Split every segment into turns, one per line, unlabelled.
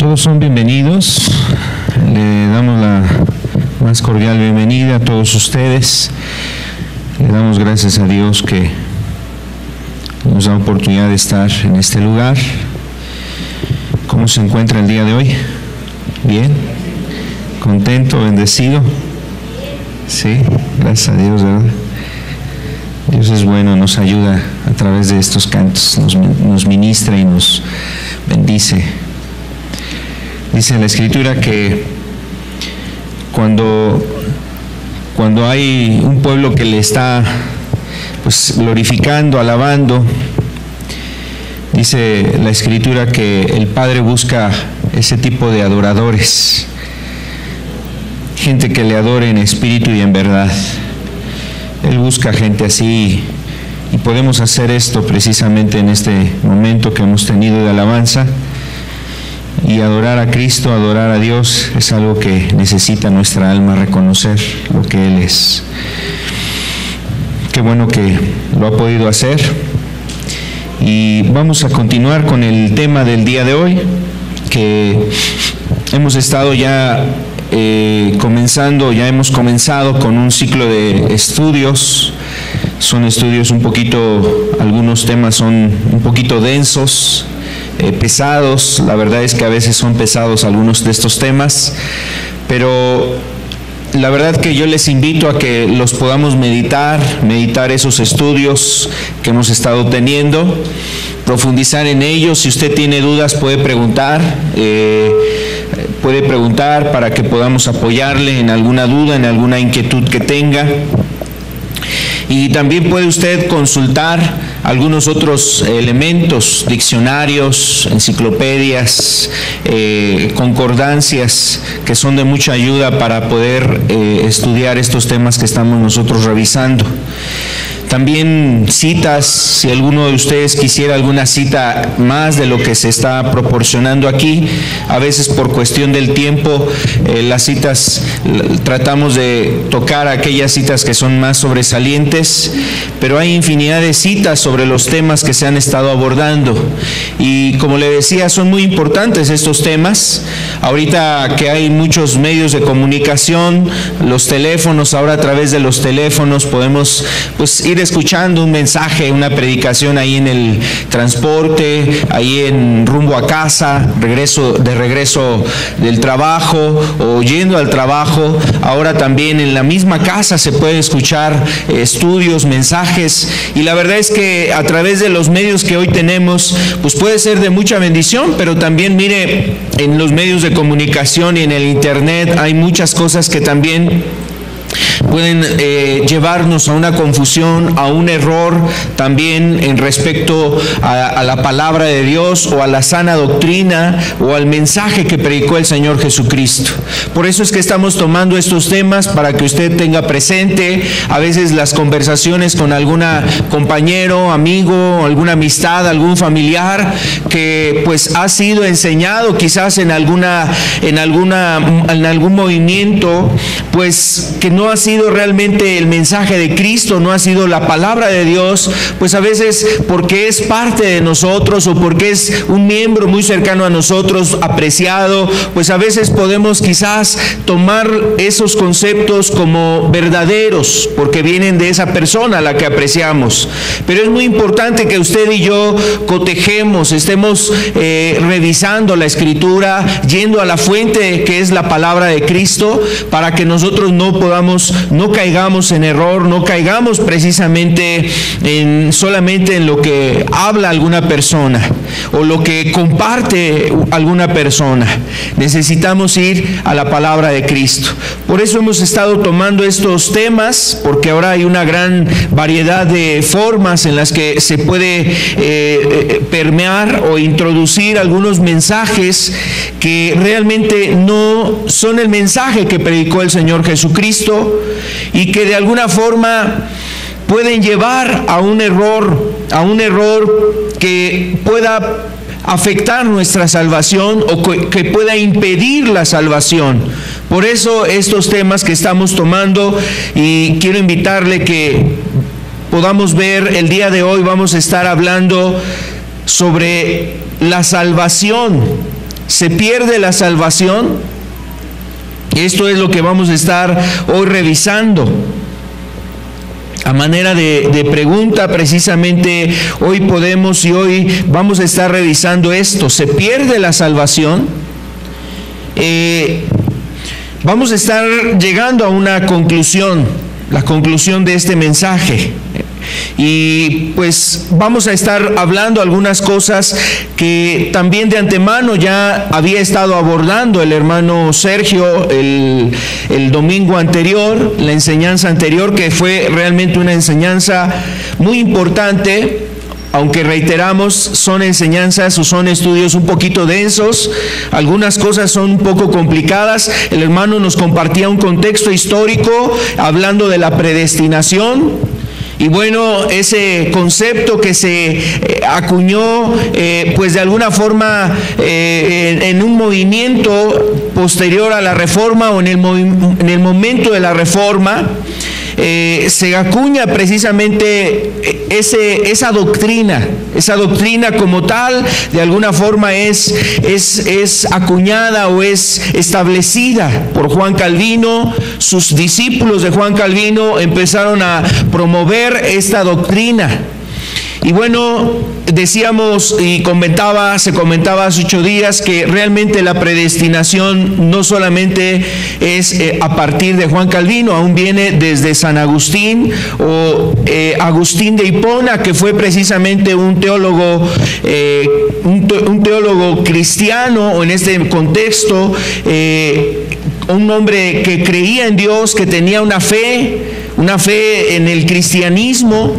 Todos son bienvenidos. Le damos la más cordial bienvenida a todos ustedes. Le damos gracias a Dios que nos da oportunidad de estar en este lugar. ¿Cómo se encuentra el día de hoy? ¿Bien? ¿Contento? ¿Bendecido? Sí, gracias a Dios, ¿verdad? Dios es bueno, nos ayuda a través de estos cantos, nos ministra y nos bendice. Dice la Escritura que cuando hay un pueblo que le está glorificando, alabando, dice la Escritura que el Padre busca ese tipo de adoradores, gente que le adore en espíritu y en verdad. Él busca gente así, y podemos hacer esto precisamente en este momento que hemos tenido de alabanza. Y adorar a Cristo, adorar a Dios, es algo que necesita nuestra alma reconocer lo que Él es. Qué bueno que lo ha podido hacer. Y vamos a continuar con el tema del día de hoy, que hemos estado ya hemos comenzado con un ciclo de estudios. Son estudios algunos temas son un poquito densos, pesados. La verdad es que a veces son pesados algunos de estos temas, pero la verdad que yo les invito a que los podamos meditar esos estudios que hemos estado teniendo, profundizar en ellos. Si usted tiene dudas puede preguntar para que podamos apoyarle en alguna duda, en alguna inquietud que tenga. Y también puede usted consultar algunos otros elementos, diccionarios, enciclopedias, concordancias, que son de mucha ayuda para poder estudiar estos temas que estamos nosotros revisando. También citas, si alguno de ustedes quisiera alguna cita más de lo que se está proporcionando aquí. A veces por cuestión del tiempo, las citas, tratamos de tocar aquellas citas que son más sobresalientes, pero hay infinidad de citas sobre los temas que se han estado abordando. Y como le decía, son muy importantes estos temas. Ahorita que hay muchos medios de comunicación, los teléfonos, ahora a través de los teléfonos podemos ir escuchando un mensaje, una predicación ahí en el transporte, ahí en rumbo a casa, de regreso del trabajo o yendo al trabajo. Ahora también en la misma casa se puede escuchar estudios, mensajes, y la verdad es que a través de los medios que hoy tenemos, puede ser de mucha bendición, pero también mire, en los medios de comunicación y en el internet hay muchas cosas que también pueden llevarnos a una confusión, a un error también en respecto a la palabra de Dios o a la sana doctrina o al mensaje que predicó el Señor Jesucristo. Por eso es que estamos tomando estos temas para que usted tenga presente a veces las conversaciones con algún compañero, amigo, alguna amistad, algún familiar que ha sido enseñado quizás en algún movimiento, que no ha sido realmente el mensaje de Cristo, no ha sido la palabra de Dios, a veces porque es parte de nosotros o porque es un miembro muy cercano a nosotros, apreciado, a veces podemos quizás tomar esos conceptos como verdaderos porque vienen de esa persona a la que apreciamos. Pero es muy importante que usted y yo cotejemos, estemos revisando la Escritura, yendo a la fuente que es la palabra de Cristo, para que nosotros no caigamos en error, no caigamos precisamente solamente en lo que habla alguna persona o lo que comparte alguna persona. Necesitamos ir a la palabra de Cristo. Por eso hemos estado tomando estos temas, porque ahora hay una gran variedad de formas en las que se puede permear o introducir algunos mensajes que realmente no son el mensaje que predicó el Señor Jesucristo, y que de alguna forma pueden llevar a un error que pueda afectar nuestra salvación o que pueda impedir la salvación. Por eso estos temas que estamos tomando, y quiero invitarle que podamos ver el día de hoy, vamos a estar hablando sobre la salvación ¿Se pierde la salvación? Esto es lo que vamos a estar hoy revisando. A manera de pregunta, precisamente hoy vamos a estar revisando esto. ¿Se pierde la salvación? Vamos a estar llegando a una conclusión, la conclusión de este mensaje. Y pues vamos a estar hablando algunas cosas que también de antemano ya había estado abordando el hermano Sergio el domingo anterior, la enseñanza anterior, que fue realmente una enseñanza muy importante. Aunque reiteramos, son enseñanzas o son estudios un poquito densos, algunas cosas son un poco complicadas. El hermano nos compartía un contexto histórico hablando de la predestinación. Y bueno, ese concepto que se acuñó, pues de alguna forma en un movimiento posterior a la Reforma o en el momento de la Reforma, se acuña precisamente esa doctrina como tal, de alguna forma es acuñada o es establecida por Juan Calvino. Sus discípulos de Juan Calvino empezaron a promover esta doctrina. Y bueno, decíamos y se comentaba hace 8 días que realmente la predestinación no solamente es a partir de Juan Calvino, aún viene desde San Agustín o Agustín de Hipona, que fue precisamente un teólogo cristiano, o en este contexto, un hombre que creía en Dios, que tenía una fe en el cristianismo.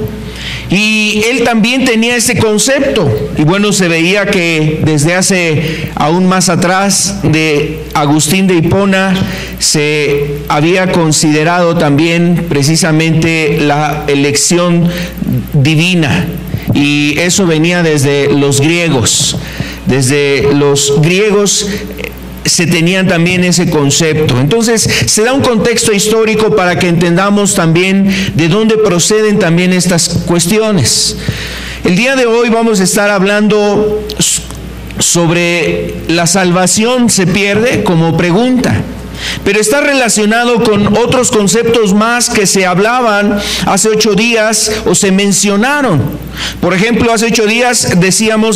Y él también tenía ese concepto. Y bueno, se veía que desde hace aún más atrás de Agustín de Hipona se había considerado también precisamente la elección divina. Y eso venía desde los griegos. Desde los griegos se tenían también ese concepto. Entonces se da un contexto histórico para que entendamos también de dónde proceden también estas cuestiones. El día de hoy vamos a estar hablando sobre la salvación se pierde como pregunta, pero está relacionado con otros conceptos más que se hablaban hace 8 días o se mencionaron. Por ejemplo, hace 8 días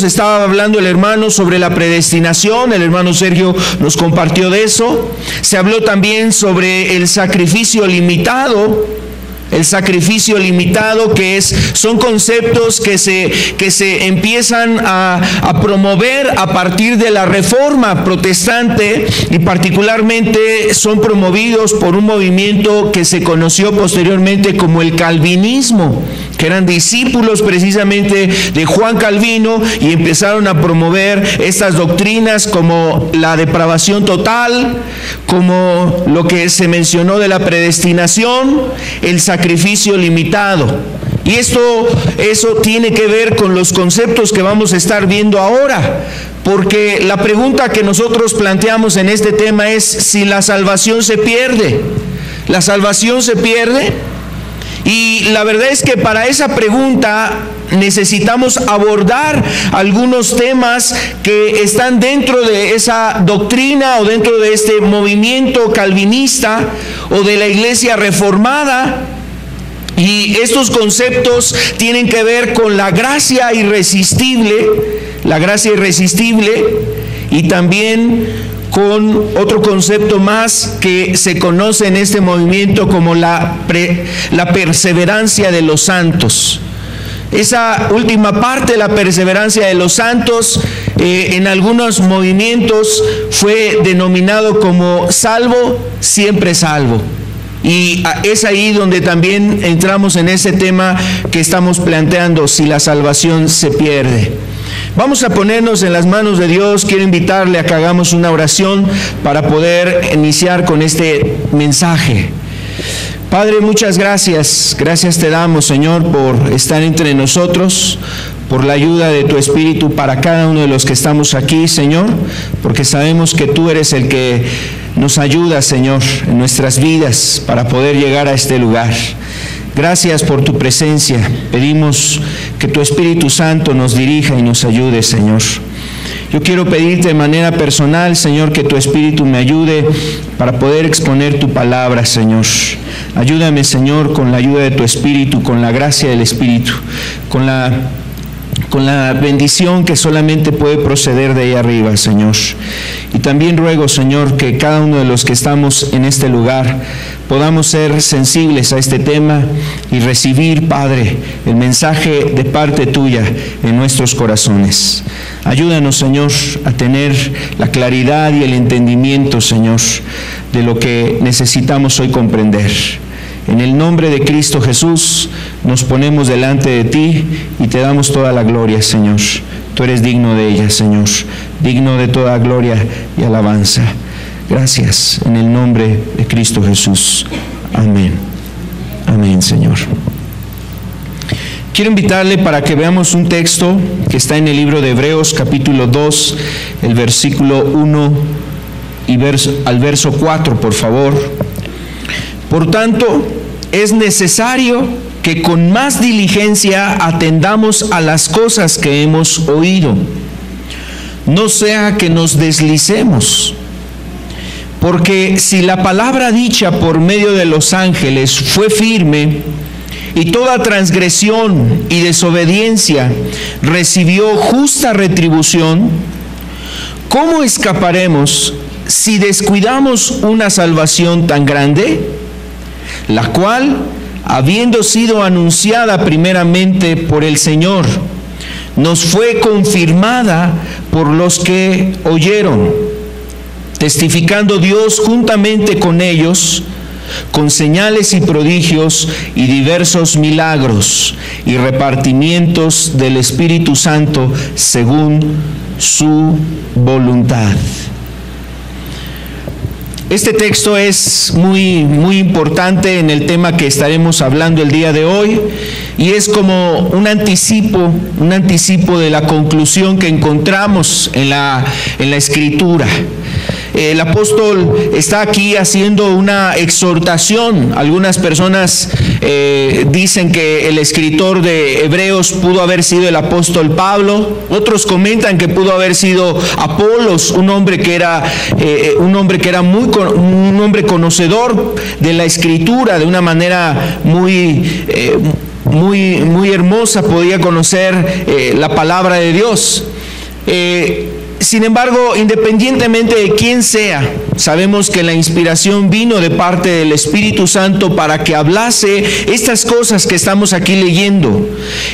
estaba hablando el hermano sobre la predestinación. El hermano Sergio nos compartió de eso. Se habló también sobre el sacrificio limitado. El sacrificio limitado, son conceptos que se empiezan a promover a partir de la Reforma protestante, y particularmente son promovidos por un movimiento que se conoció posteriormente como el calvinismo, que eran discípulos precisamente de Juan Calvino, y empezaron a promover estas doctrinas como la depravación total, como lo que se mencionó de la predestinación, el sacrificio limitado. Y eso tiene que ver con los conceptos que vamos a estar viendo ahora, porque la pregunta que nosotros planteamos en este tema es si la salvación se pierde. ¿La salvación se pierde? Y la verdad es que para esa pregunta necesitamos abordar algunos temas que están dentro de esa doctrina o dentro de este movimiento calvinista o de la iglesia reformada. Y estos conceptos tienen que ver con la gracia irresistible, y también con otro concepto más que se conoce en este movimiento como la perseverancia de los santos. Esa última parte, la perseverancia de los santos, en algunos movimientos fue denominado como salvo, siempre salvo. Y es ahí donde también entramos en ese tema que estamos planteando, si la salvación se pierde. Vamos a ponernos en las manos de Dios. Quiero invitarle a que hagamos una oración para poder iniciar con este mensaje. Padre, muchas gracias. Gracias te damos, Señor, por estar entre nosotros, por la ayuda de tu Espíritu para cada uno de los que estamos aquí, Señor, porque sabemos que tú eres el que nos ayuda, Señor, en nuestras vidas para poder llegar a este lugar. Gracias por tu presencia. Pedimos que tu Espíritu Santo nos dirija y nos ayude, Señor. Yo quiero pedirte de manera personal, Señor, que tu Espíritu me ayude para poder exponer tu palabra, Señor. Ayúdame, Señor, con la ayuda de tu Espíritu, con la gracia del Espíritu, con la bendición que solamente puede proceder de ahí arriba, Señor. Y también ruego, Señor, que cada uno de los que estamos en este lugar podamos ser sensibles a este tema y recibir, Padre, el mensaje de parte tuya en nuestros corazones. Ayúdanos, Señor, a tener la claridad y el entendimiento, Señor, de lo que necesitamos hoy comprender. En el nombre de Cristo Jesús nos ponemos delante de ti y te damos toda la gloria, Señor. Tú eres digno de ella, Señor, digno de toda gloria y alabanza. Gracias, en el nombre de Cristo Jesús. Amén. Amén, Señor. Quiero invitarle para que veamos un texto que está en el libro de Hebreos, capítulo 2, el versículo 1 y al verso 4, por favor. Por tanto, es necesario que con más diligencia atendamos a las cosas que hemos oído, no sea que nos deslicemos. Porque si la palabra dicha por medio de los ángeles fue firme, y toda transgresión y desobediencia recibió justa retribución, ¿cómo escaparemos si descuidamos una salvación tan grande, la cual, habiendo sido anunciada primeramente por el Señor, nos fue confirmada por los que oyeron, testificando Dios juntamente con ellos, con señales y prodigios y diversos milagros y repartimientos del Espíritu Santo según su voluntad? Este texto es muy importante en el tema que estaremos hablando el día de hoy, y es como un anticipo de la conclusión que encontramos en la Escritura. El apóstol está aquí haciendo una exhortación. Algunas personas dicen que el escritor de Hebreos pudo haber sido el apóstol Pablo. Otros comentan que pudo haber sido Apolos, un hombre que era un hombre conocedor de la Escritura de una manera muy hermosa. Podía conocer la palabra de Dios. Sin embargo, independientemente de quién sea, sabemos que la inspiración vino de parte del Espíritu Santo para que hablase estas cosas que estamos aquí leyendo,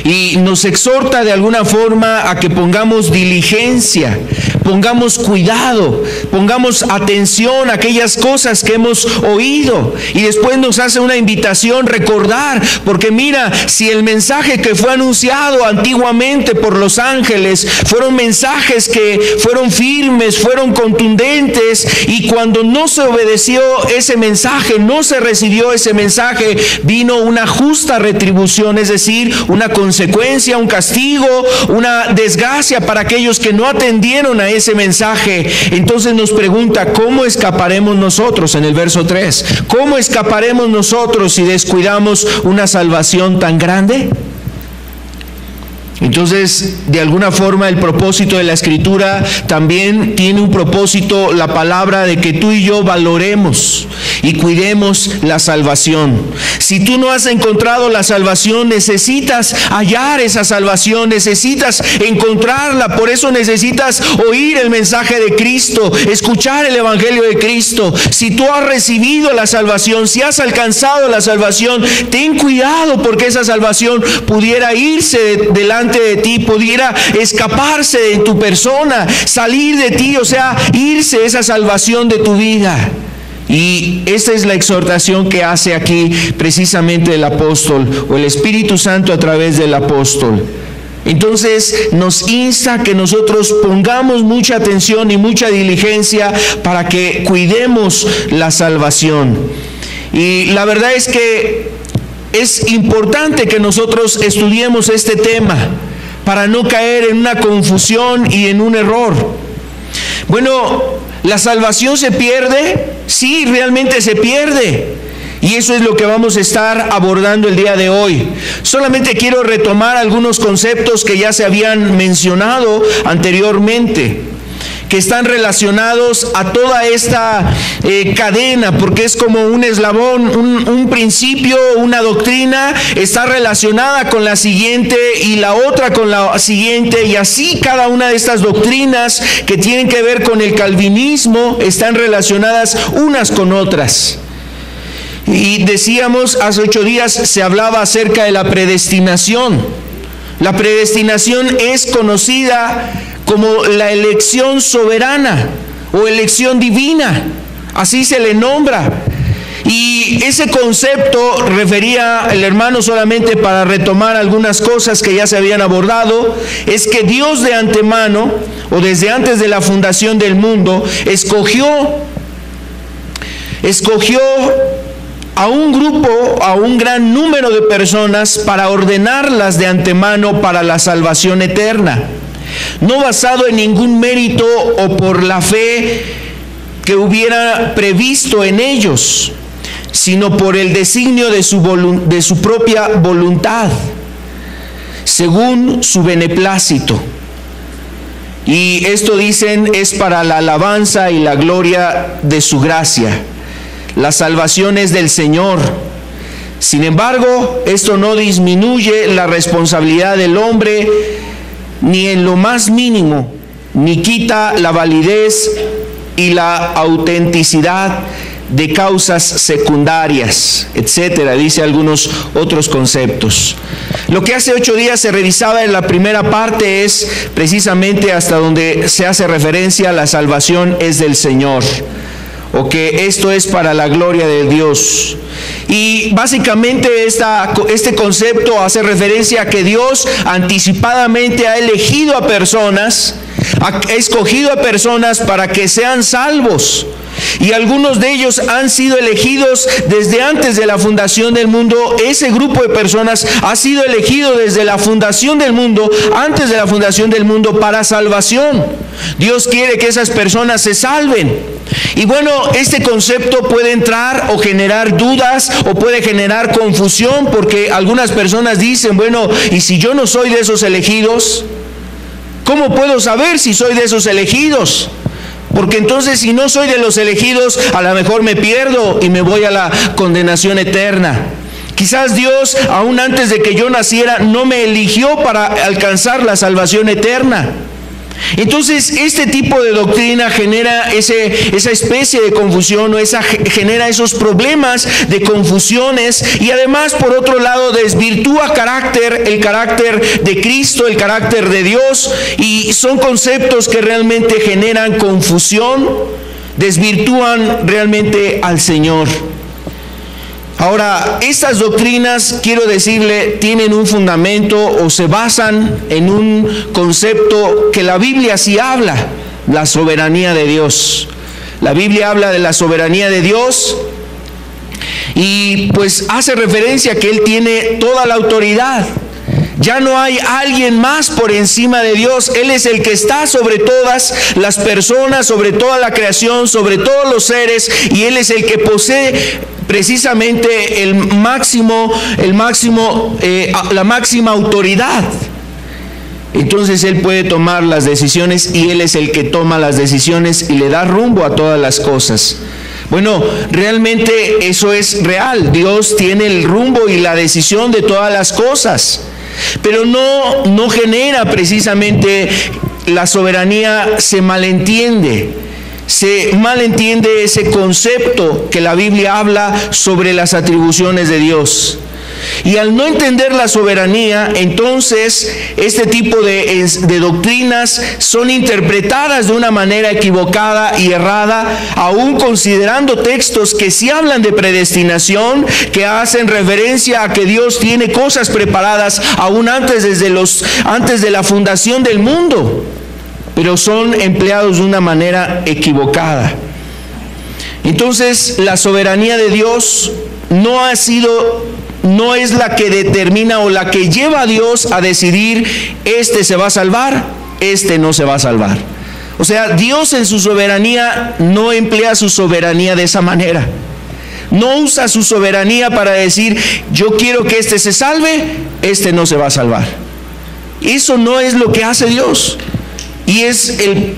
y nos exhorta de alguna forma a que pongamos diligencia, pongamos cuidado, pongamos atención a aquellas cosas que hemos oído, y después nos hace una invitación: recordar, porque mira, si el mensaje que fue anunciado antiguamente por los ángeles fueron mensajes que fueron firmes, fueron contundentes, y cuando no se obedeció ese mensaje, no se recibió ese mensaje, vino una justa retribución, es decir, una consecuencia, un castigo, una desgracia para aquellos que no atendieron a ese mensaje. Entonces nos pregunta: ¿cómo escaparemos nosotros? En el verso 3, ¿cómo escaparemos nosotros si descuidamos una salvación tan grande? Entonces, de alguna forma, el propósito de la Escritura también tiene un propósito, la palabra, de que tú y yo valoremos y cuidemos la salvación. Si tú no has encontrado la salvación, necesitas hallar esa salvación, necesitas encontrarla. Por eso necesitas oír el mensaje de Cristo, escuchar el Evangelio de Cristo. Si tú has recibido la salvación, si has alcanzado la salvación, ten cuidado, porque esa salvación pudiera irse delante de ti, pudiera escaparse de tu persona, salir de ti, o sea, irse esa salvación de tu vida. Y esta es la exhortación que hace aquí precisamente el apóstol, o el Espíritu Santo a través del apóstol. Entonces nos insta a que nosotros pongamos mucha atención y mucha diligencia para que cuidemos la salvación. Y la verdad es que es importante que nosotros estudiemos este tema para no caer en una confusión y en un error. Bueno, ¿la salvación se pierde? Sí, realmente se pierde. Y eso es lo que vamos a estar abordando el día de hoy. Solamente quiero retomar algunos conceptos que ya se habían mencionado anteriormente, que están relacionados a toda esta cadena, porque es como un eslabón, un principio, una doctrina está relacionada con la siguiente y la otra con la siguiente, y así cada una de estas doctrinas que tienen que ver con el calvinismo están relacionadas unas con otras. Y decíamos, hace 8 días se hablaba acerca de la predestinación. La predestinación es conocida como la elección soberana o elección divina, así se le nombra. Y ese concepto refería el hermano, solamente para retomar algunas cosas que ya se habían abordado, es que Dios de antemano o desde antes de la fundación del mundo escogió a un grupo, a un gran número de personas para ordenarlas de antemano para la salvación eterna. No basado en ningún mérito o por la fe que hubiera previsto en ellos, sino por el designio de su propia voluntad, según su beneplácito. Y esto, dicen, es para la alabanza y la gloria de su gracia. La salvación es del Señor. Sin embargo, esto no disminuye la responsabilidad del hombre ni en lo más mínimo, ni quita la validez y la autenticidad de causas secundarias, etcétera, dice algunos otros conceptos. Lo que hace 8 días se revisaba en la primera parte es precisamente hasta donde se hace referencia a la salvación es del Señor, o que esto es para la gloria de Dios. Y básicamente este concepto hace referencia a que Dios anticipadamente ha elegido a personas, ha escogido a personas para que sean salvos. Y algunos de ellos han sido elegidos desde antes de la fundación del mundo. Ese grupo de personas ha sido elegido desde la fundación del mundo, antes de la fundación del mundo, para salvación. Dios quiere que esas personas se salven. Y bueno, este concepto puede entrar o generar dudas o puede generar confusión, porque algunas personas dicen, bueno, ¿y si yo no soy de esos elegidos? ¿Cómo puedo saber si soy de esos elegidos? Porque entonces, si no soy de los elegidos, a lo mejor me pierdo y me voy a la condenación eterna. Quizás Dios, aún antes de que yo naciera, no me eligió para alcanzar la salvación eterna. Entonces, este tipo de doctrina genera esa especie de confusión, o genera esos problemas de confusiones, y además, por otro lado, desvirtúa el carácter de Cristo, el carácter de Dios, y son conceptos que realmente generan confusión, desvirtúan realmente al Señor. Ahora, estas doctrinas, quiero decirle, tienen un fundamento o se basan en un concepto que la Biblia sí habla, la soberanía de Dios. La Biblia habla de la soberanía de Dios y pues hace referencia a que Él tiene toda la autoridad. Ya no hay alguien más por encima de Dios. Él es el que está sobre todas las personas, sobre toda la creación, sobre todos los seres, y Él es el que posee precisamente la máxima autoridad. Entonces Él puede tomar las decisiones, y Él es el que toma las decisiones y le da rumbo a todas las cosas. Bueno, realmente eso es real. Dios tiene el rumbo y la decisión de todas las cosas. Pero no genera precisamente la soberanía, se malentiende ese concepto que la Biblia habla sobre las atribuciones de Dios. Y al no entender la soberanía, entonces este tipo de doctrinas son interpretadas de una manera equivocada y errada, aún considerando textos que sí hablan de predestinación, que hacen referencia a que Dios tiene cosas preparadas aún antes de la fundación del mundo, pero son empleados de una manera equivocada. Entonces, la soberanía de Dios no es la que determina o la que lleva a Dios a decidir, este se va a salvar, este no se va a salvar. O sea, Dios en su soberanía no emplea su soberanía de esa manera. No usa su soberanía para decir, yo quiero que este se salve, este no se va a salvar. Eso no es lo que hace Dios. Y este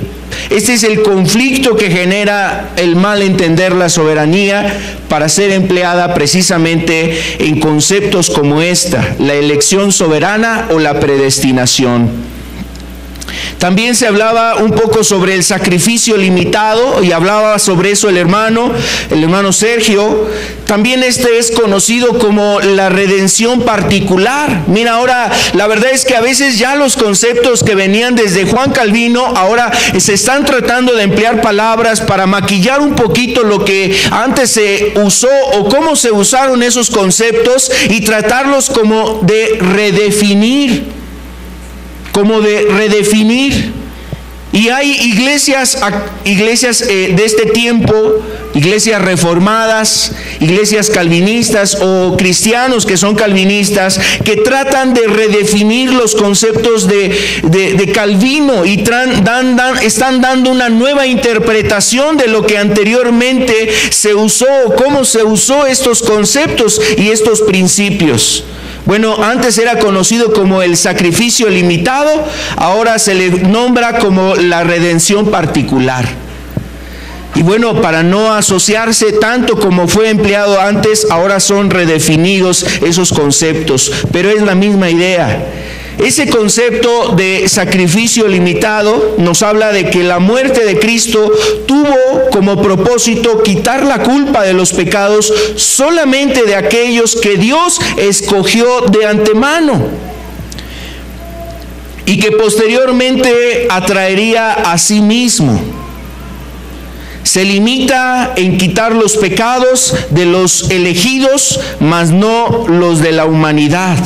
es el conflicto que genera el mal entender la soberanía para ser empleada precisamente en conceptos como la elección soberana o la predestinación. También se hablaba un poco sobre el sacrificio limitado, y hablaba sobre eso el hermano Sergio. También este es conocido como la redención particular. Mira, ahora la verdad es que a veces ya los conceptos que venían desde Juan Calvino, ahora se están tratando de emplear palabras para maquillar un poquito lo que antes se usó o cómo se usaron esos conceptos, y tratarlos como de redefinir. Y hay iglesias de este tiempo, iglesias reformadas, iglesias calvinistas o cristianos que son calvinistas, que tratan de redefinir los conceptos de Calvino y están dando una nueva interpretación de lo que anteriormente se usó, cómo se usó estos conceptos y estos principios. Bueno, antes era conocido como el sacrificio limitado, ahora se le nombra como la redención particular. Y bueno, para no asociarse tanto como fue empleado antes, ahora son redefinidos esos conceptos, pero es la misma idea. Ese concepto de sacrificio limitado nos habla de que la muerte de Cristo tuvo como propósito quitar la culpa de los pecados solamente de aquellos que Dios escogió de antemano, y que posteriormente atraería a sí mismo. Se limita en quitar los pecados de los elegidos, mas no los de la humanidad.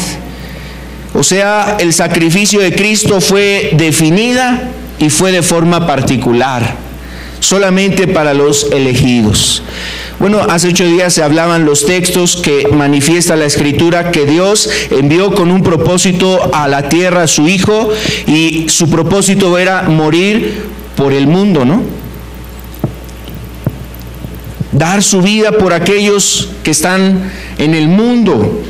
O sea, el sacrificio de Cristo fue definida y fue de forma particular, solamente para los elegidos. Bueno, hace 8 días se hablaban los textos que manifiesta la Escritura que Dios envió con un propósito a la tierra a su Hijo, y su propósito era morir por el mundo, ¿no? Dar su vida por aquellos que están en el mundo.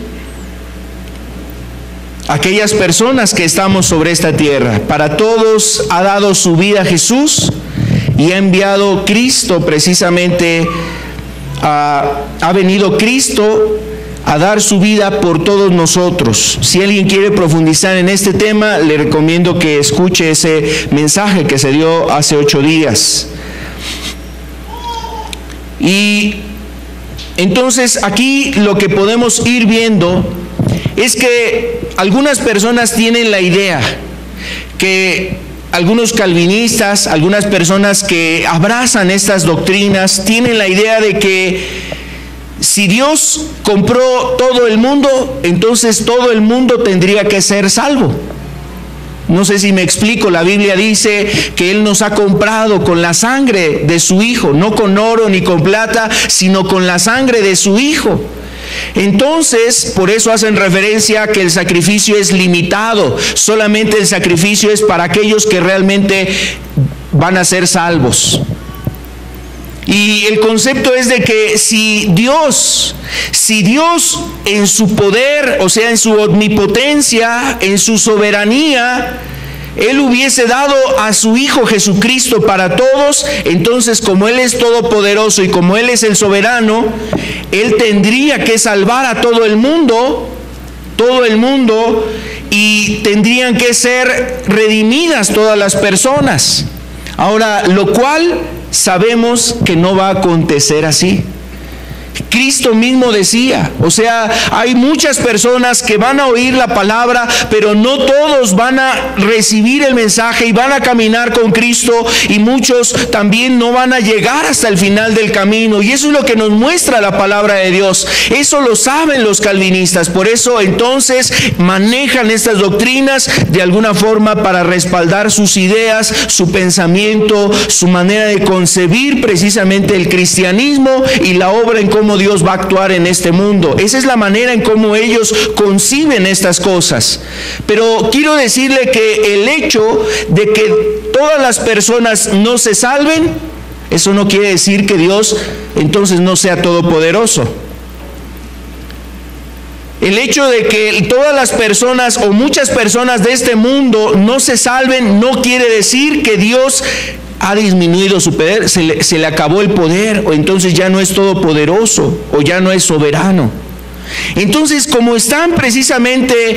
Aquellas personas que estamos sobre esta tierra. Para todos ha dado su vida Jesús, y ha enviado Cristo precisamente, ha venido Cristo a dar su vida por todos nosotros. Si alguien quiere profundizar en este tema, le recomiendo que escuche ese mensaje que se dio hace 8 días. Y entonces aquí lo que podemos ir viendo es que algunas personas tienen la idea, que algunos calvinistas, algunas personas que abrazan estas doctrinas, tienen la idea de que si Dios compró todo el mundo, entonces todo el mundo tendría que ser salvo. No sé si me explico. La Biblia dice que Él nos ha comprado con la sangre de su Hijo, no con oro ni con plata, sino con la sangre de su Hijo. Entonces, por eso hacen referencia a que el sacrificio es limitado. Solamente el sacrificio es para aquellos que realmente van a ser salvos. Y el concepto es de que si Dios en su poder, o sea, en su omnipotencia, en su soberanía, Él hubiese dado a su Hijo Jesucristo para todos, entonces como Él es todopoderoso y como Él es el soberano, Él tendría que salvar a todo el mundo, y tendrían que ser redimidas todas las personas. Ahora, lo cual sabemos que no va a acontecer así. Cristo mismo decía, o sea, hay muchas personas que van a oír la palabra, pero no todos van a recibir el mensaje y van a caminar con Cristo, y muchos también no van a llegar hasta el final del camino. Y eso es lo que nos muestra la palabra de Dios. Eso lo saben los calvinistas. Por eso entonces manejan estas doctrinas de alguna forma para respaldar sus ideas, su pensamiento, su manera de concebir precisamente el cristianismo y la obra en cómo Dios va a actuar en este mundo. Esa es la manera en cómo ellos conciben estas cosas. Pero quiero decirle que el hecho de que todas las personas no se salven Eso no quiere decir que Dios entonces no sea todopoderoso. El hecho de que todas las personas o muchas personas de este mundo no se salven no quiere decir que Dios ha disminuido su poder, se le acabó el poder, o entonces ya no es todopoderoso, o ya no es soberano. Entonces, como están precisamente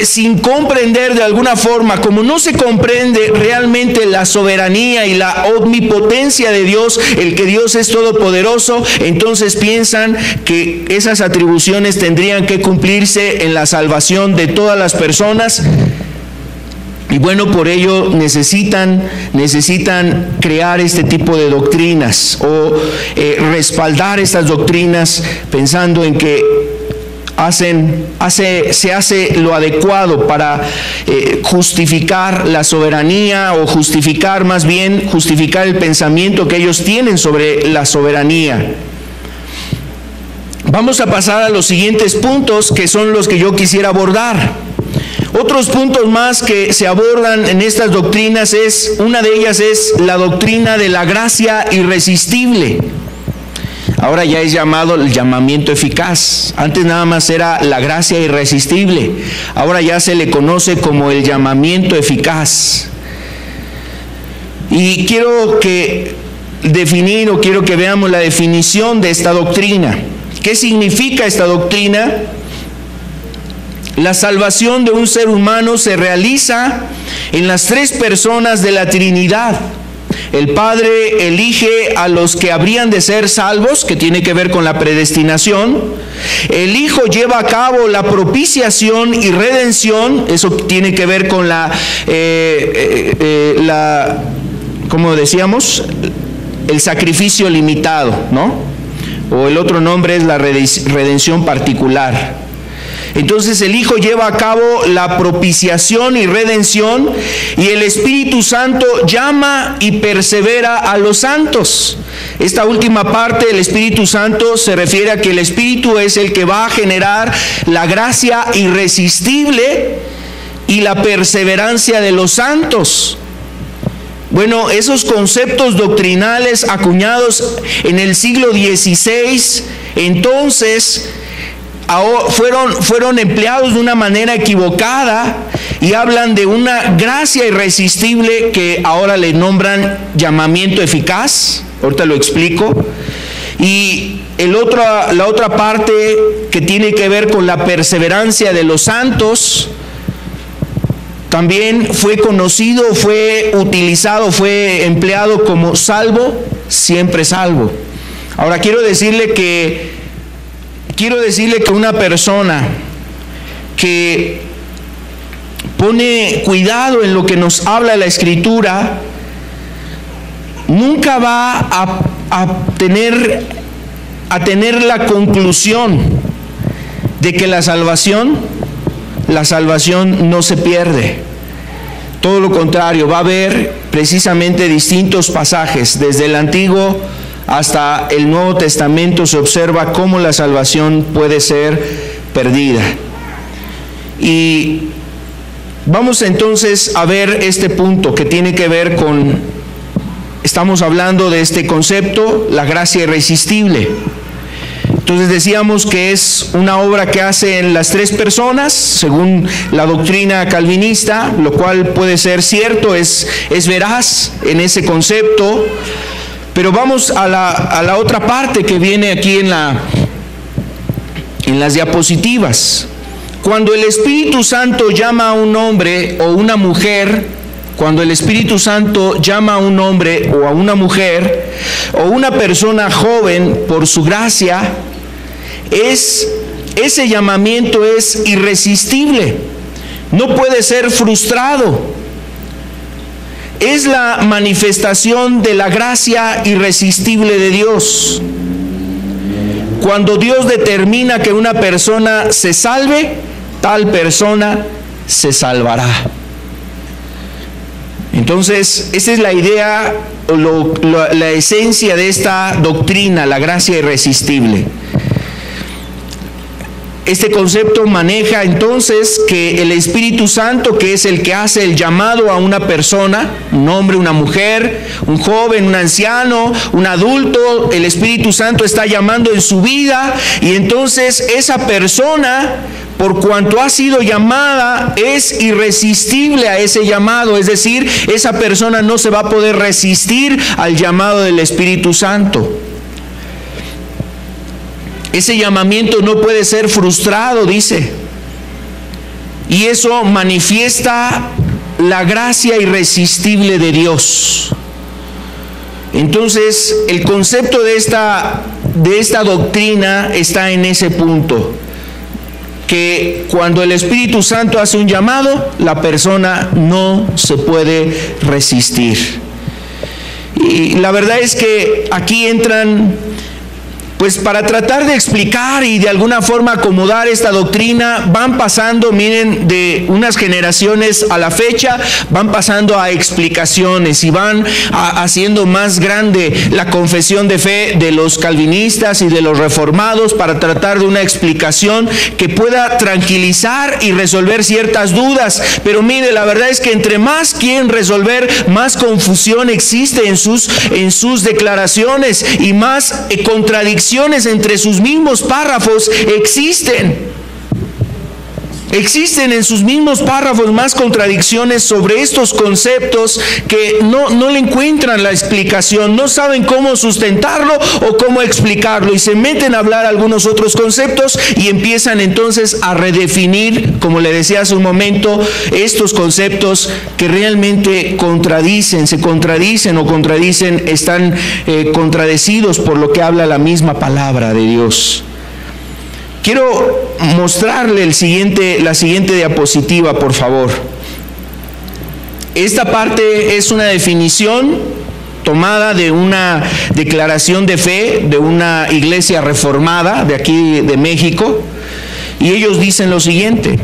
sin comprender de alguna forma, como no se comprende realmente la soberanía y la omnipotencia de Dios, el que Dios es todopoderoso, entonces piensan que esas atribuciones tendrían que cumplirse en la salvación de todas las personas. Y bueno, por ello necesitan crear este tipo de doctrinas o respaldar estas doctrinas pensando en que se hace lo adecuado para justificar la soberanía o justificar el pensamiento que ellos tienen sobre la soberanía. Vamos a pasar a los siguientes puntos, que son los que yo quisiera abordar. Otros puntos más que se abordan en estas doctrinas una de ellas es la doctrina de la gracia irresistible. Ahora ya es llamado el llamamiento eficaz. Antes nada más era la gracia irresistible. Ahora ya se le conoce como el llamamiento eficaz. Y quiero que veamos la definición de esta doctrina. ¿Qué significa esta doctrina? La salvación de un ser humano se realiza en las tres personas de la Trinidad. El Padre elige a los que habrían de ser salvos, que tiene que ver con la predestinación. El Hijo lleva a cabo la propiciación y redención, eso tiene que ver con como decíamos, el sacrificio limitado, ¿no? O el otro nombre es la redención particular. Entonces el Hijo lleva a cabo la propiciación y redención, y el Espíritu Santo llama y persevera a los santos. Esta última parte del Espíritu Santo se refiere a que el Espíritu es el que va a generar la gracia irresistible y la perseverancia de los santos. Bueno, esos conceptos doctrinales acuñados en el siglo XVI, entonces fueron empleados de una manera equivocada y hablan de una gracia irresistible que ahora le nombran llamamiento eficaz. Ahorita lo explico. Y la otra parte que tiene que ver con la perseverancia de los santos también fue conocido, fue utilizado, fue empleado como salvo, siempre salvo. Ahora quiero decirle que una persona que pone cuidado en lo que nos habla la Escritura nunca va a tener la conclusión de que la salvación no se pierde. Todo lo contrario, va a haber precisamente distintos pasajes desde el Antiguo hasta el Nuevo Testamento se observa cómo la salvación puede ser perdida. Y vamos entonces a ver este punto que tiene que ver estamos hablando de este concepto, la gracia irresistible. Entonces decíamos que es una obra que hacen las tres personas, según la doctrina calvinista, lo cual puede ser cierto, es veraz en ese concepto. Pero vamos a la otra parte que viene aquí en las diapositivas. Cuando el Espíritu Santo llama a un hombre o una mujer, cuando el Espíritu Santo llama a un hombre o a una mujer o una persona joven por su gracia, ese llamamiento es irresistible, no puede ser frustrado. Es la manifestación de la gracia irresistible de Dios. Cuando Dios determina que una persona se salve, tal persona se salvará. Entonces, esa es la idea, la esencia de esta doctrina, la gracia irresistible. Este concepto maneja entonces que el Espíritu Santo, que es el que hace el llamado a una persona, un hombre, una mujer, un joven, un anciano, un adulto, el Espíritu Santo está llamando en su vida, y entonces esa persona, por cuanto ha sido llamada, es irresistible a ese llamado, es decir, esa persona no se va a poder resistir al llamado del Espíritu Santo. Ese llamamiento no puede ser frustrado, dice. Y eso manifiesta la gracia irresistible de Dios. Entonces, el concepto de esta doctrina está en ese punto, que cuando el Espíritu Santo hace un llamado, la persona no se puede resistir. Y la verdad es que aquí entran, pues para tratar de explicar y de alguna forma acomodar esta doctrina, van pasando, miren, de unas generaciones a la fecha, van pasando a explicaciones y van haciendo más grande la confesión de fe de los calvinistas y de los reformados para tratar de una explicación que pueda tranquilizar y resolver ciertas dudas. Pero mire, la verdad es que entre más quieren resolver, más confusión existe en sus declaraciones y más contradicciones entre sus mismos párrafos existen. Existen en sus mismos párrafos más contradicciones sobre estos conceptos que no le encuentran la explicación, no saben cómo sustentarlo o cómo explicarlo, y se meten a hablar algunos otros conceptos y empiezan entonces a redefinir, como le decía hace un momento, estos conceptos que realmente se contradicen, están contradecidos por lo que habla la misma palabra de Dios. Quiero mostrarle la siguiente diapositiva, por favor. Esta parte es una definición tomada de una declaración de fe de una iglesia reformada de aquí de México, y ellos dicen lo siguiente: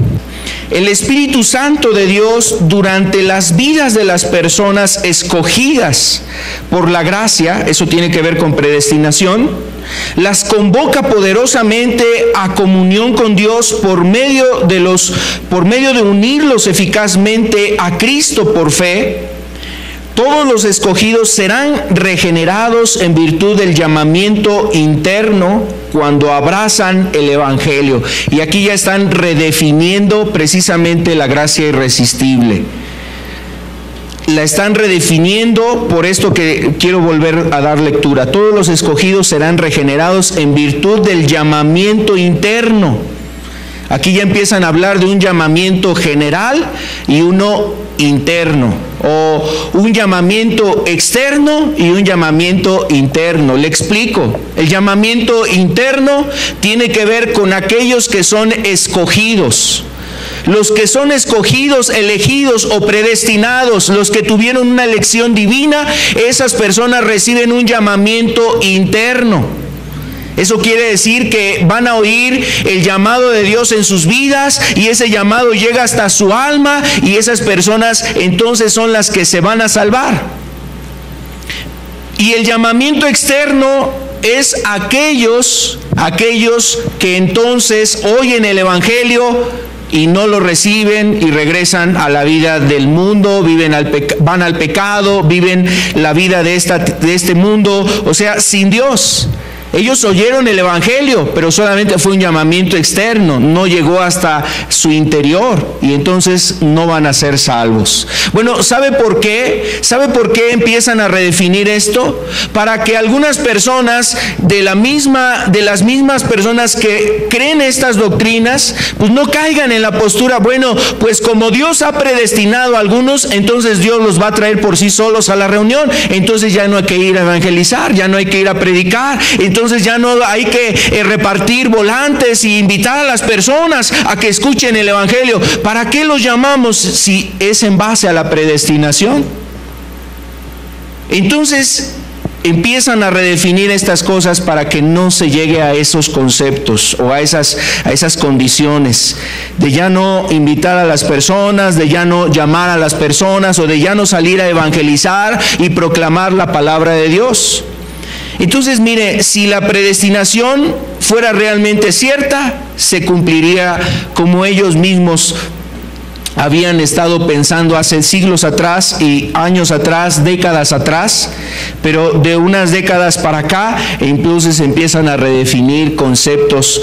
el Espíritu Santo de Dios durante las vidas de las personas escogidas por la gracia, eso tiene que ver con predestinación, las convoca poderosamente a comunión con Dios por medio de unirlos eficazmente a Cristo por fe. Todos los escogidos serán regenerados en virtud del llamamiento interno cuando abrazan el Evangelio. Y aquí ya están redefiniendo precisamente la gracia irresistible. La están redefiniendo por esto que quiero volver a dar lectura. Todos los escogidos serán regenerados en virtud del llamamiento interno. Aquí ya empiezan a hablar de un llamamiento general y uno interno, o un llamamiento externo y un llamamiento interno. Le explico. El llamamiento interno tiene que ver con aquellos que son escogidos. Los que son escogidos, elegidos o predestinados, los que tuvieron una elección divina, esas personas reciben un llamamiento interno. Eso quiere decir que van a oír el llamado de Dios en sus vidas, y ese llamado llega hasta su alma, y esas personas entonces son las que se van a salvar. Y el llamamiento externo es aquellos que entonces oyen el Evangelio y no lo reciben y regresan a la vida del mundo, van al pecado, viven la vida de este mundo, o sea, sin Dios. Ellos oyeron el Evangelio, pero solamente fue un llamamiento externo, no llegó hasta su interior, y entonces no van a ser salvos. Bueno, ¿sabe por qué? ¿Sabe por qué empiezan a redefinir esto? Para que algunas personas de las mismas personas que creen estas doctrinas, pues no caigan en la postura, bueno, pues como Dios ha predestinado a algunos, entonces Dios los va a traer por sí solos a la reunión, entonces ya no hay que ir a evangelizar, ya no hay que ir a predicar, entonces ya no hay que repartir volantes y invitar a las personas a que escuchen el Evangelio. ¿Para qué los llamamos si es en base a la predestinación? Entonces empiezan a redefinir estas cosas para que no se llegue a esos conceptos o a esas condiciones de ya no invitar a las personas, de ya no llamar a las personas, o de ya no salir a evangelizar y proclamar la palabra de Dios. Entonces, mire, si la predestinación fuera realmente cierta, se cumpliría como ellos mismos habían estado pensando hace siglos atrás y años atrás, décadas atrás, pero de unas décadas para acá, incluso se empiezan a redefinir conceptos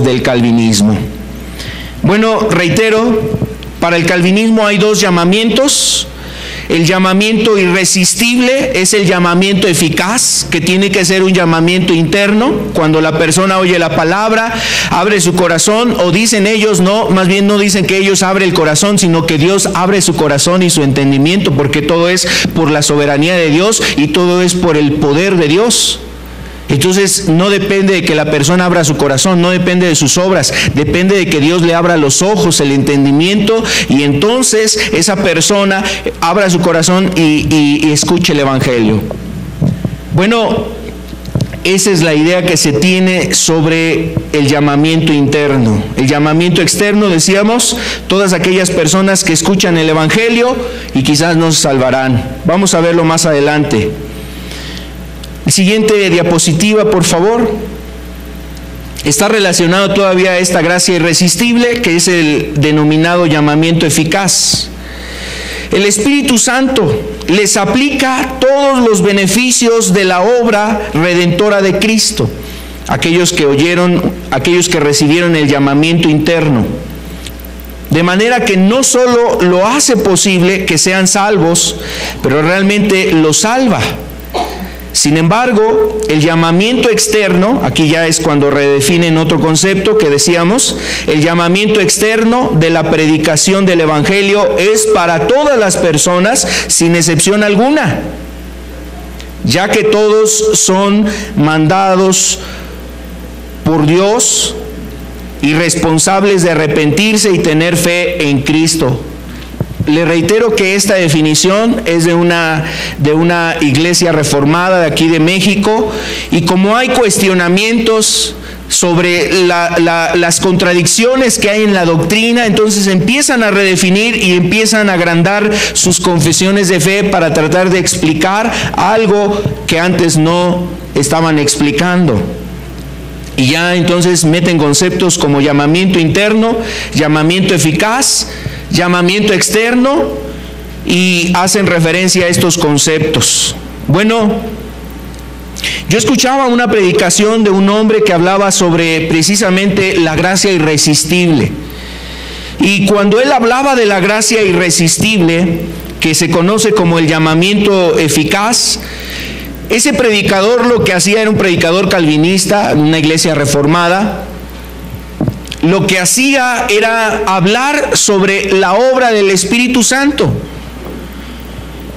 del calvinismo. Bueno, reitero, para el calvinismo hay dos llamamientos. El llamamiento irresistible es el llamamiento eficaz, que tiene que ser un llamamiento interno. Cuando la persona oye la palabra, abre su corazón, o dicen ellos, no, más bien no dicen que ellos abren el corazón, sino que Dios abre su corazón y su entendimiento, porque todo es por la soberanía de Dios y todo es por el poder de Dios. Entonces no depende de que la persona abra su corazón, no depende de sus obras, depende de que Dios le abra los ojos, el entendimiento, y entonces esa persona abra su corazón y escuche el Evangelio. Bueno, esa es la idea que se tiene sobre el llamamiento interno. El llamamiento externo, decíamos, todas aquellas personas que escuchan el Evangelio y quizás no se salvarán. Vamos a verlo más adelante. Siguiente diapositiva, por favor. Está relacionado todavía a esta gracia irresistible, que es el denominado llamamiento eficaz. El Espíritu Santo les aplica todos los beneficios de la obra redentora de Cristo, aquellos que recibieron el llamamiento interno. De manera que no solo lo hace posible que sean salvos, pero realmente los salva. Sin embargo, el llamamiento externo, aquí ya es cuando redefinen otro concepto que decíamos, el llamamiento externo de la predicación del Evangelio es para todas las personas, sin excepción alguna, ya que todos son mandados por Dios y responsables de arrepentirse y tener fe en Cristo. Le reitero que esta definición es de una iglesia reformada de aquí de México, y como hay cuestionamientos sobre las contradicciones que hay en la doctrina, entonces empiezan a redefinir y empiezan a agrandar sus confesiones de fe para tratar de explicar algo que antes no estaban explicando. Y ya entonces meten conceptos como llamamiento interno, llamamiento eficaz, llamamiento externo, y hacen referencia a estos conceptos. Bueno, yo escuchaba una predicación de un hombre que hablaba sobre precisamente la gracia irresistible. Y cuando él hablaba de la gracia irresistible, que se conoce como el llamamiento eficaz, ese predicador lo que hacía era un predicador calvinista en una iglesia reformada. Lo que hacía era hablar sobre la obra del Espíritu Santo.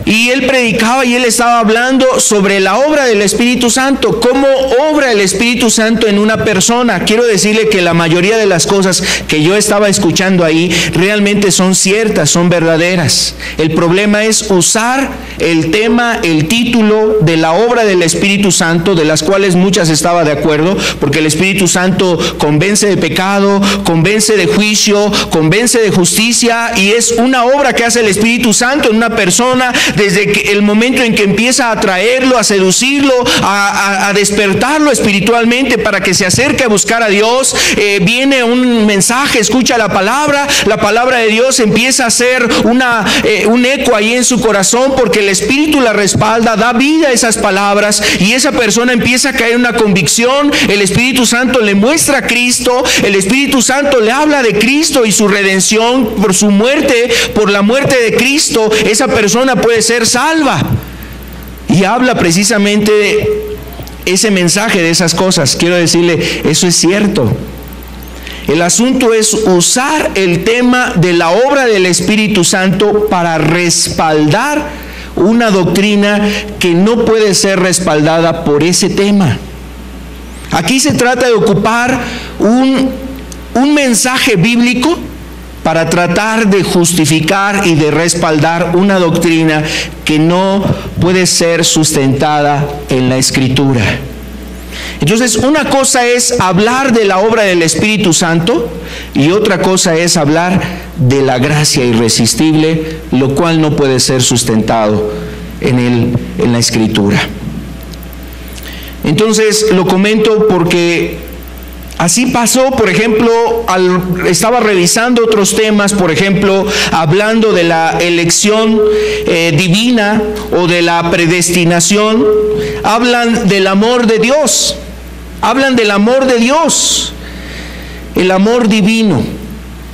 Y él predicaba y él estaba hablando sobre la obra del Espíritu Santo, cómo obra el Espíritu Santo en una persona. Quiero decirle que la mayoría de las cosas que yo estaba escuchando ahí realmente son ciertas, son verdaderas. El problema es usar el tema, el título de la obra del Espíritu Santo, de las cuales muchas estaba de acuerdo, porque el Espíritu Santo convence de pecado, convence de juicio, convence de justicia, y es una obra que hace el Espíritu Santo en una persona desde el momento en que empieza a atraerlo, a seducirlo, a despertarlo espiritualmente para que se acerque a buscar a Dios. Viene un mensaje, escucha la palabra de Dios empieza a hacer un eco ahí en su corazón, porque el Espíritu la respalda, da vida a esas palabras, y esa persona empieza a caer en una convicción. El Espíritu Santo le muestra a Cristo, el Espíritu Santo le habla de Cristo y su redención por su muerte, por la muerte de Cristo. Esa persona puede ser salva, y habla precisamente ese mensaje de esas cosas. Quiero decirle, eso es cierto. El asunto es usar el tema de la obra del Espíritu Santo para respaldar una doctrina que no puede ser respaldada por ese tema. Aquí se trata de ocupar un mensaje bíblico para tratar de justificar y de respaldar una doctrina que no puede ser sustentada en la Escritura. Entonces, una cosa es hablar de la obra del Espíritu Santo y otra cosa es hablar de la gracia irresistible, lo cual no puede ser sustentado en la Escritura. Entonces lo comento porque así pasó. Por ejemplo, estaba revisando otros temas, por ejemplo, hablando de la elección divina o de la predestinación. Hablan del amor de Dios, el amor divino.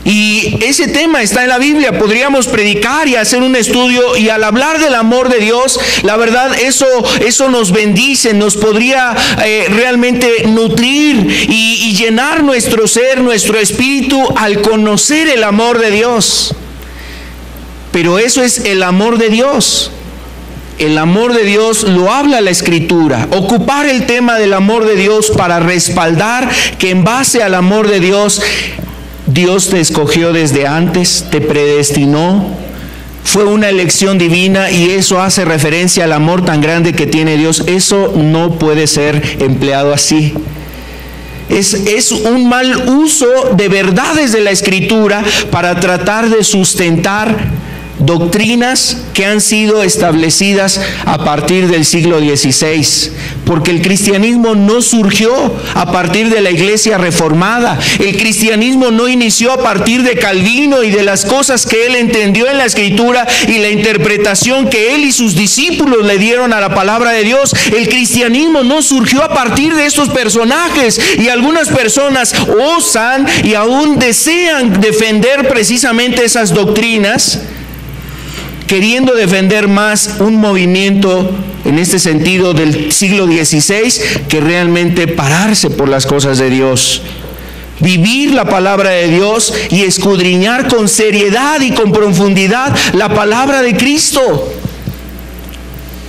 Y ese tema está en la Biblia. Podríamos predicar y hacer un estudio, y al hablar del amor de Dios, la verdad, eso nos bendice, nos podría realmente nutrir y llenar nuestro ser, nuestro espíritu, al conocer el amor de Dios. Pero eso es el amor de Dios. El amor de Dios lo habla la Escritura. Ocupar el tema del amor de Dios para respaldar que en base al amor de Dios, Dios te escogió desde antes, te predestinó, fue una elección divina, y eso hace referencia al amor tan grande que tiene Dios. Eso no puede ser empleado así. Es un mal uso de verdades de la Escritura para tratar de sustentar doctrinas que han sido establecidas a partir del siglo XVI, porque el cristianismo no surgió a partir de la iglesia reformada. El cristianismo no inició a partir de Calvino y de las cosas que él entendió en la Escritura y la interpretación que él y sus discípulos le dieron a la palabra de Dios. El cristianismo no surgió a partir de estos personajes, y algunas personas osan y aún desean defender precisamente esas doctrinas, queriendo defender más un movimiento en este sentido del siglo XVI que realmente pararse por las cosas de Dios. Vivir la palabra de Dios y escudriñar con seriedad y con profundidad la palabra de Cristo.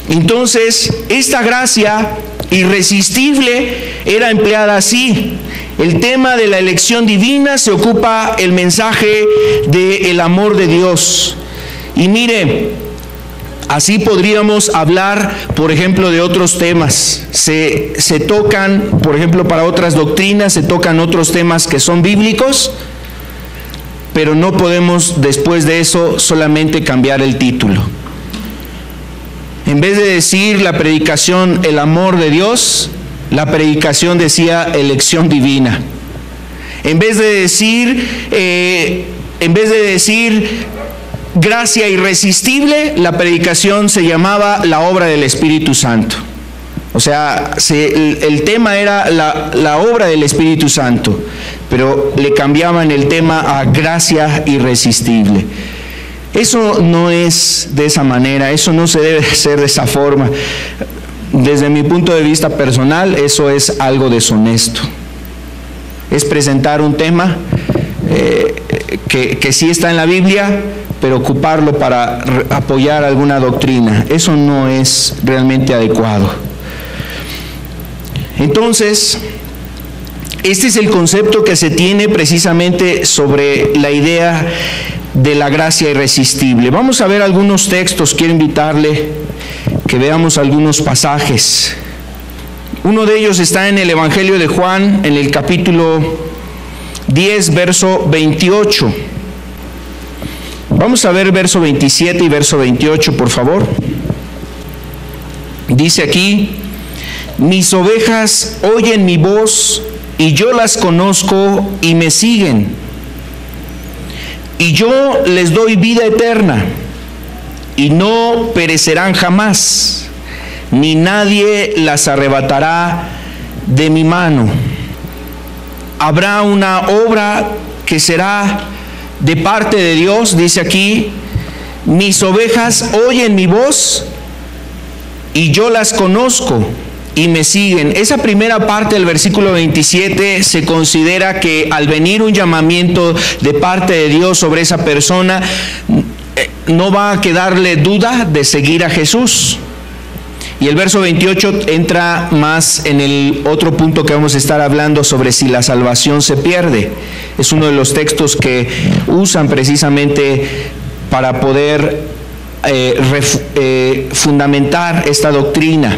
Entonces, esta gracia irresistible era empleada así. El tema de la elección divina se ocupa el mensaje del amor de Dios. Y mire, así podríamos hablar, por ejemplo, de otros temas. Se tocan, por ejemplo, para otras doctrinas, se tocan otros temas que son bíblicos, pero no podemos después de eso solamente cambiar el título. En vez de decir la predicación, el amor de Dios, la predicación decía elección divina. En vez de decir gracia irresistible, la predicación se llamaba la obra del Espíritu Santo. O sea, el tema era la obra del Espíritu Santo, pero le cambiaban el tema a gracia irresistible. Eso no es de esa manera, eso no se debe hacer de esa forma. Desde mi punto de vista personal, eso es algo deshonesto. Es presentar un tema que sí está en la Biblia, pero ocuparlo para apoyar alguna doctrina. Eso no es realmente adecuado. Entonces, este es el concepto que se tiene precisamente sobre la idea de la gracia irresistible. Vamos a ver algunos textos. Quiero invitarle que veamos algunos pasajes. Uno de ellos está en el Evangelio de Juan, en el capítulo 10, verso 28. Vamos a ver verso 27 y verso 28, por favor. Dice aquí: mis ovejas oyen mi voz, y yo las conozco y me siguen. Y yo les doy vida eterna, y no perecerán jamás, ni nadie las arrebatará de mi mano. Habrá una obra que será de parte de Dios, dice aquí: mis ovejas oyen mi voz, y yo las conozco y me siguen. Esa primera parte del versículo 27 se considera que al venir un llamamiento de parte de Dios sobre esa persona, no va a quedarle duda de seguir a Jesús. Y el verso 28 entra más en el otro punto que vamos a estar hablando sobre si la salvación se pierde. Es uno de los textos que usan precisamente para poder fundamentar esta doctrina.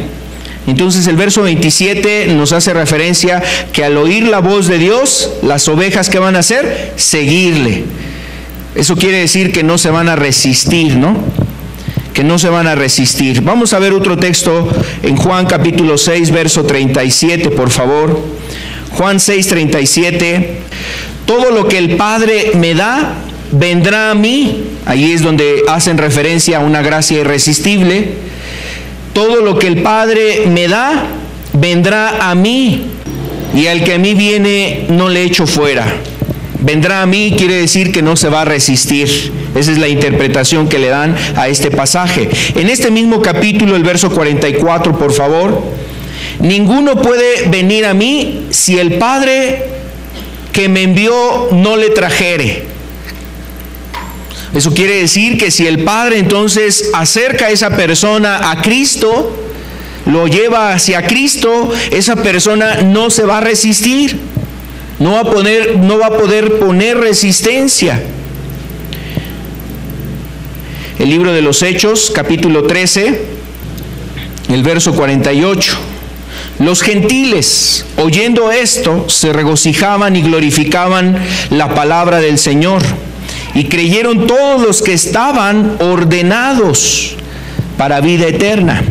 Entonces el verso 27 nos hace referencia que al oír la voz de Dios, las ovejas, ¿qué van a hacer? Seguirle. Eso quiere decir que no se van a resistir, ¿no? que no se van a resistir. Vamos a ver otro texto en Juan capítulo 6, verso 37, por favor. Juan 6, 37. Todo lo que el Padre me da, vendrá a mí. Ahí es donde hacen referencia a una gracia irresistible. Todo lo que el Padre me da, vendrá a mí. Y al que a mí viene, no le echo fuera. Vendrá a mí quiere decir que no se va a resistir. Esa es la interpretación que le dan a este pasaje. En este mismo capítulo, el verso 44, por favor. Ninguno puede venir a mí si el Padre que me envió no le trajere. Eso quiere decir que si el Padre entonces acerca a esa persona a Cristo, lo lleva hacia Cristo, esa persona no se va a resistir. No va a poder poner resistencia. El libro de los Hechos, capítulo 13, el verso 48. Los gentiles, oyendo esto, se regocijaban y glorificaban la palabra del Señor. Y creyeron todos los que estaban ordenados para vida eterna.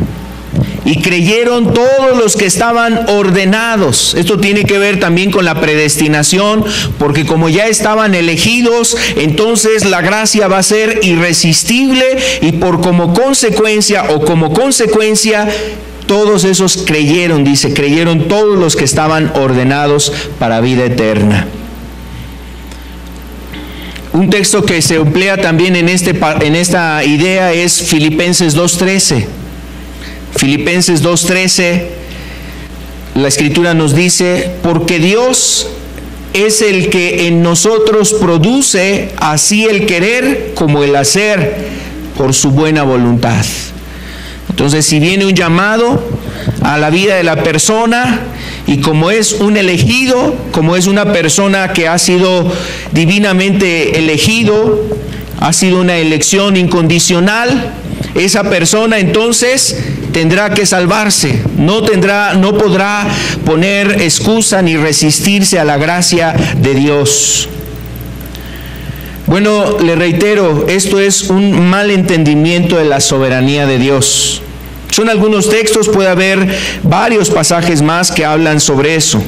Y creyeron todos los que estaban ordenados. Esto tiene que ver también con la predestinación, porque como ya estaban elegidos, entonces la gracia va a ser irresistible y como consecuencia, todos esos creyeron, dice, creyeron todos los que estaban ordenados para vida eterna. Un texto que se emplea también en esta idea es Filipenses 2:13. Filipenses 2:13, la Escritura nos dice, porque Dios es el que en nosotros produce así el querer como el hacer por su buena voluntad. Entonces, si viene un llamado a la vida de la persona, y como es un elegido, como es una persona que ha sido divinamente elegido, ha sido una elección incondicional, esa persona entonces tendrá que salvarse, no podrá poner excusa ni resistirse a la gracia de Dios. Bueno, le reitero, esto es un mal entendimiento de la soberanía de Dios. Son algunos textos, puede haber varios pasajes más que hablan sobre eso.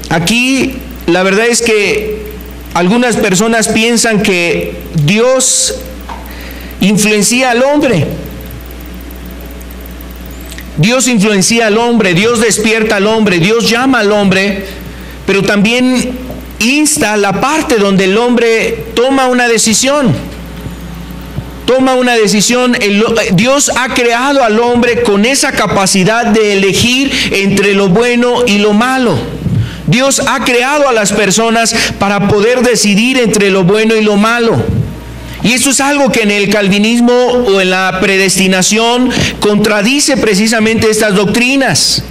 Aquí la verdad es que algunas personas piensan que Dios influencia al hombre. Dios influencia al hombre, Dios despierta al hombre, Dios llama al hombre, pero también insta la parte donde el hombre toma una decisión. Dios ha creado al hombre con esa capacidad de elegir entre lo bueno y lo malo. Dios ha creado a las personas para poder decidir entre lo bueno y lo malo. Y eso es algo que en el calvinismo o en la predestinación contradice precisamente estas doctrinas.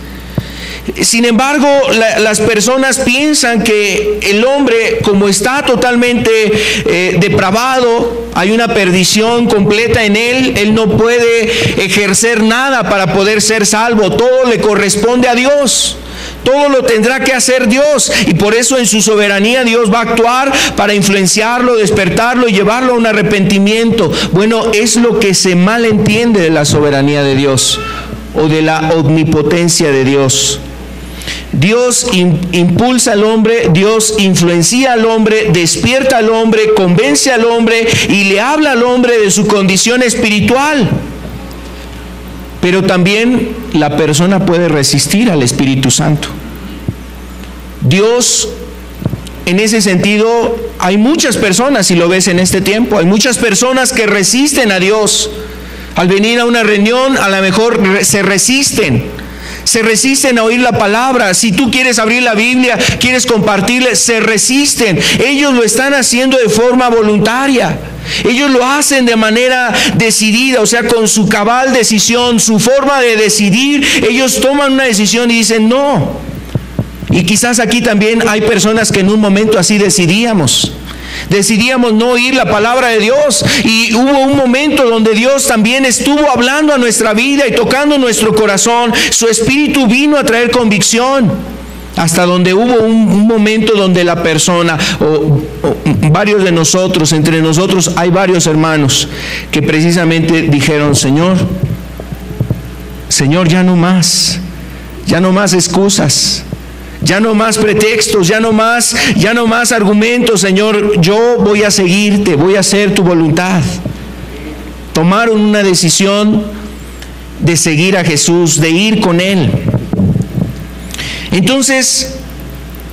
Sin embargo, las personas piensan que el hombre, como está totalmente depravado, hay una perdición completa en él no puede ejercer nada para poder ser salvo, todo le corresponde a Dios. Todo lo tendrá que hacer Dios, y por eso en su soberanía Dios va a actuar para influenciarlo, despertarlo y llevarlo a un arrepentimiento. Bueno, es lo que se malentiende de la soberanía de Dios o de la omnipotencia de Dios. Dios impulsa al hombre, Dios influencia al hombre, despierta al hombre, convence al hombre y le habla al hombre de su condición espiritual. Pero también la persona puede resistir al Espíritu Santo. Dios, en ese sentido, hay muchas personas, si lo ves en este tiempo, hay muchas personas que resisten a Dios. Al venir a una reunión, a lo mejor se resisten a oír la palabra. Si tú quieres abrir la Biblia, quieres compartirle, se resisten. Ellos lo están haciendo de forma voluntaria. Ellos lo hacen de manera decidida, o sea, con su cabal decisión, su forma de decidir. Ellos toman una decisión y dicen no. Y quizás aquí también hay personas que en un momento así decidíamos no oír la palabra de Dios, y hubo un momento donde Dios también estuvo hablando a nuestra vida y tocando nuestro corazón. Su Espíritu vino a traer convicción, Hasta donde hubo un momento donde la persona, o varios de nosotros, entre nosotros hay varios hermanos que precisamente dijeron: Señor, ya no más excusas, ya no más pretextos, ya no más argumentos, Señor, yo voy a seguirte, voy a hacer tu voluntad. Tomaron una decisión de seguir a Jesús, de ir con Él. Entonces,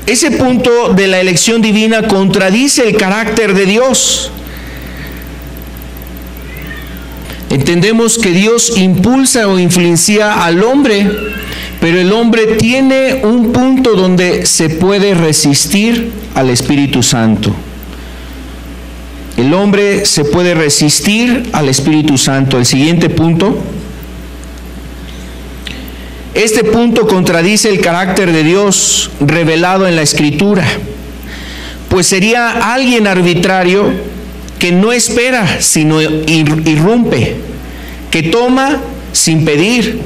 ese punto de la elección divina contradice el carácter de Dios. Entendemos que Dios impulsa o influencia al hombre, pero el hombre tiene un punto donde se puede resistir al Espíritu Santo. El hombre se puede resistir al Espíritu Santo. El siguiente punto. Este punto contradice el carácter de Dios revelado en la Escritura, pues sería alguien arbitrario que no espera, sino irrumpe, que toma sin pedir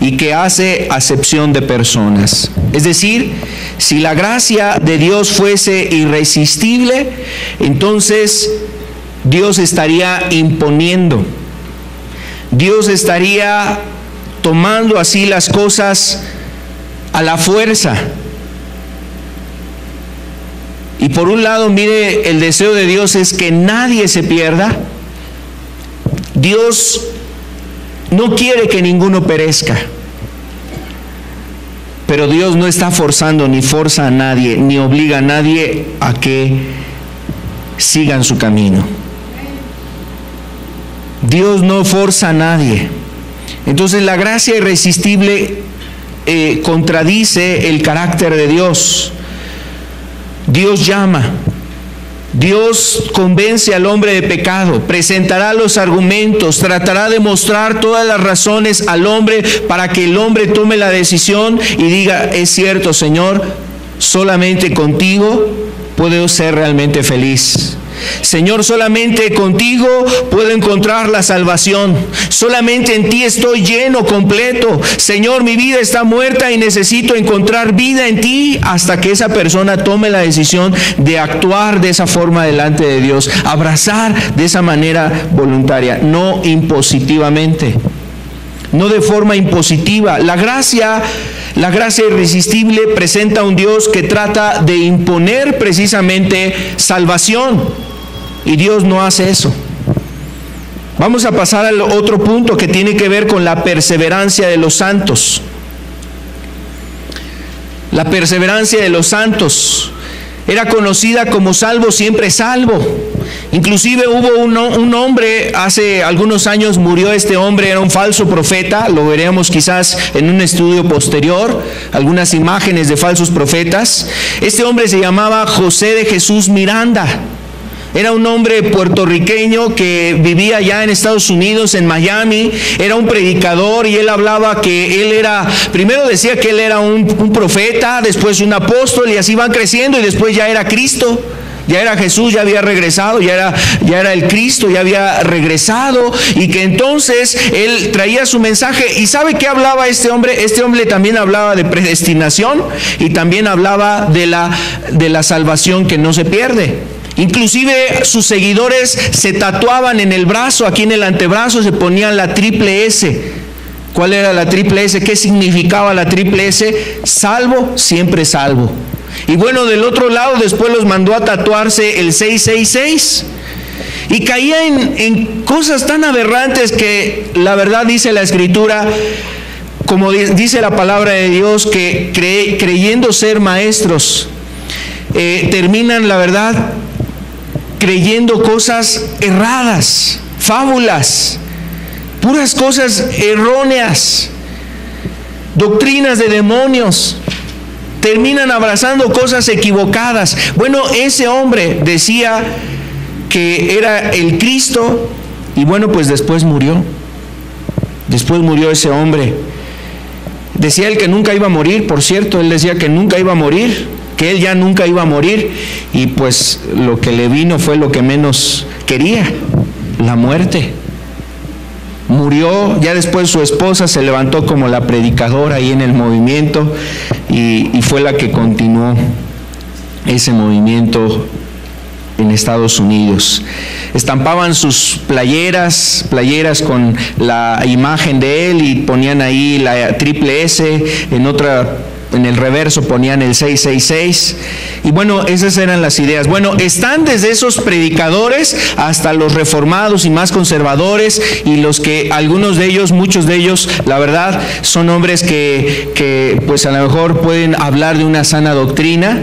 y que hace acepción de personas. Es decir, si la gracia de Dios fuese irresistible, entonces Dios estaría imponiendo, Dios estaría tomando así las cosas a la fuerza. Y por un lado, mire, el deseo de Dios es que nadie se pierda. Dios no quiere que ninguno perezca, pero Dios no está forzando, ni forza a nadie, ni obliga a nadie a que sigan su camino. Dios no forza a nadie. Entonces la gracia irresistible contradice el carácter de Dios. Dios llama, Dios convence al hombre de pecado, presentará los argumentos, tratará de mostrar todas las razones al hombre para que el hombre tome la decisión y diga: es cierto, Señor, solamente contigo puedo ser realmente feliz. Señor, solamente contigo puedo encontrar la salvación. Solamente en ti estoy lleno, completo. Señor, mi vida está muerta y necesito encontrar vida en ti, hasta que esa persona tome la decisión de actuar de esa forma delante de Dios, abrazar de esa manera voluntaria, no impositivamente, no de forma impositiva. La gracia irresistible presenta a un Dios que trata de imponer precisamente salvación, y Dios no hace eso. Vamos a pasar al otro punto que tiene que ver con la perseverancia de los santos. La perseverancia de los santos era conocida como salvo siempre salvo. Inclusive hubo un hombre, hace algunos años murió este hombre, era un falso profeta, lo veremos quizás en un estudio posterior, algunas imágenes de falsos profetas. Este hombre se llamaba José de Jesús Miranda. Era un hombre puertorriqueño que vivía allá en Estados Unidos, en Miami. Era un predicador y él hablaba que él era, primero decía que él era un profeta, después un apóstol, y así van creciendo, y después ya era Cristo. Ya era Jesús, ya había regresado, ya era el Cristo, ya había regresado, y que entonces él traía su mensaje. ¿Y sabe qué hablaba este hombre? Este hombre también hablaba de predestinación y también hablaba de la salvación que no se pierde. Inclusive sus seguidores se tatuaban en el brazo, aquí en el antebrazo se ponían la triple S. ¿Cuál era la triple S? ¿Qué significaba la triple S? Salvo, siempre salvo. Y bueno, del otro lado después los mandó a tatuarse el 666. Y caía en cosas tan aberrantes que la verdad dice la Escritura, como dice la palabra de Dios, que creyendo ser maestros, terminan, la verdad, creyendo cosas erradas, fábulas, puras cosas erróneas, doctrinas de demonios. Terminan abrazando cosas equivocadas. Bueno, ese hombre decía que era el Cristo, y bueno, pues después murió. Después murió ese hombre. Decía él que nunca iba a morir, por cierto, él decía que nunca iba a morir, que él ya nunca iba a morir, y pues lo que le vino fue lo que menos quería: la muerte. murió. Ya después su esposa se levantó como la predicadora ahí en el movimiento y fue la que continuó ese movimiento en Estados Unidos. Estampaban sus playeras con la imagen de él y ponían ahí la triple S, en el reverso ponían el 666, y bueno, esas eran las ideas. Bueno, están desde esos predicadores hasta los reformados y más conservadores, y muchos de ellos, la verdad, son hombres que pues a lo mejor pueden hablar de una sana doctrina,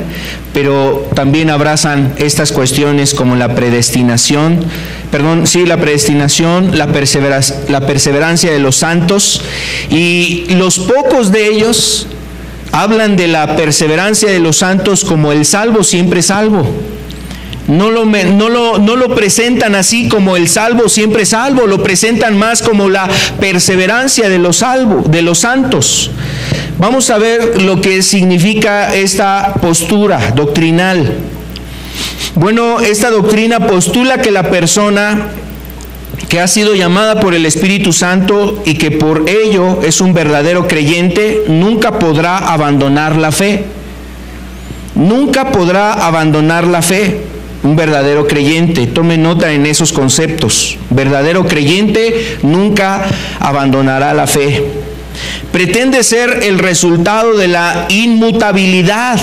pero también abrazan estas cuestiones como la predestinación, la perseverancia de los santos, y los pocos de ellos hablan de la perseverancia de los santos como el salvo siempre salvo. No lo presentan así como el salvo siempre salvo, lo presentan más como la perseverancia de los santos. Vamos a ver lo que significa esta postura doctrinal. Bueno, esta doctrina postula que la persona que ha sido llamada por el Espíritu Santo y que por ello es un verdadero creyente, nunca podrá abandonar la fe. Nunca podrá abandonar la fe. Un verdadero creyente, tome nota en esos conceptos. Verdadero creyente nunca abandonará la fe. Pretende ser el resultado de la inmutabilidad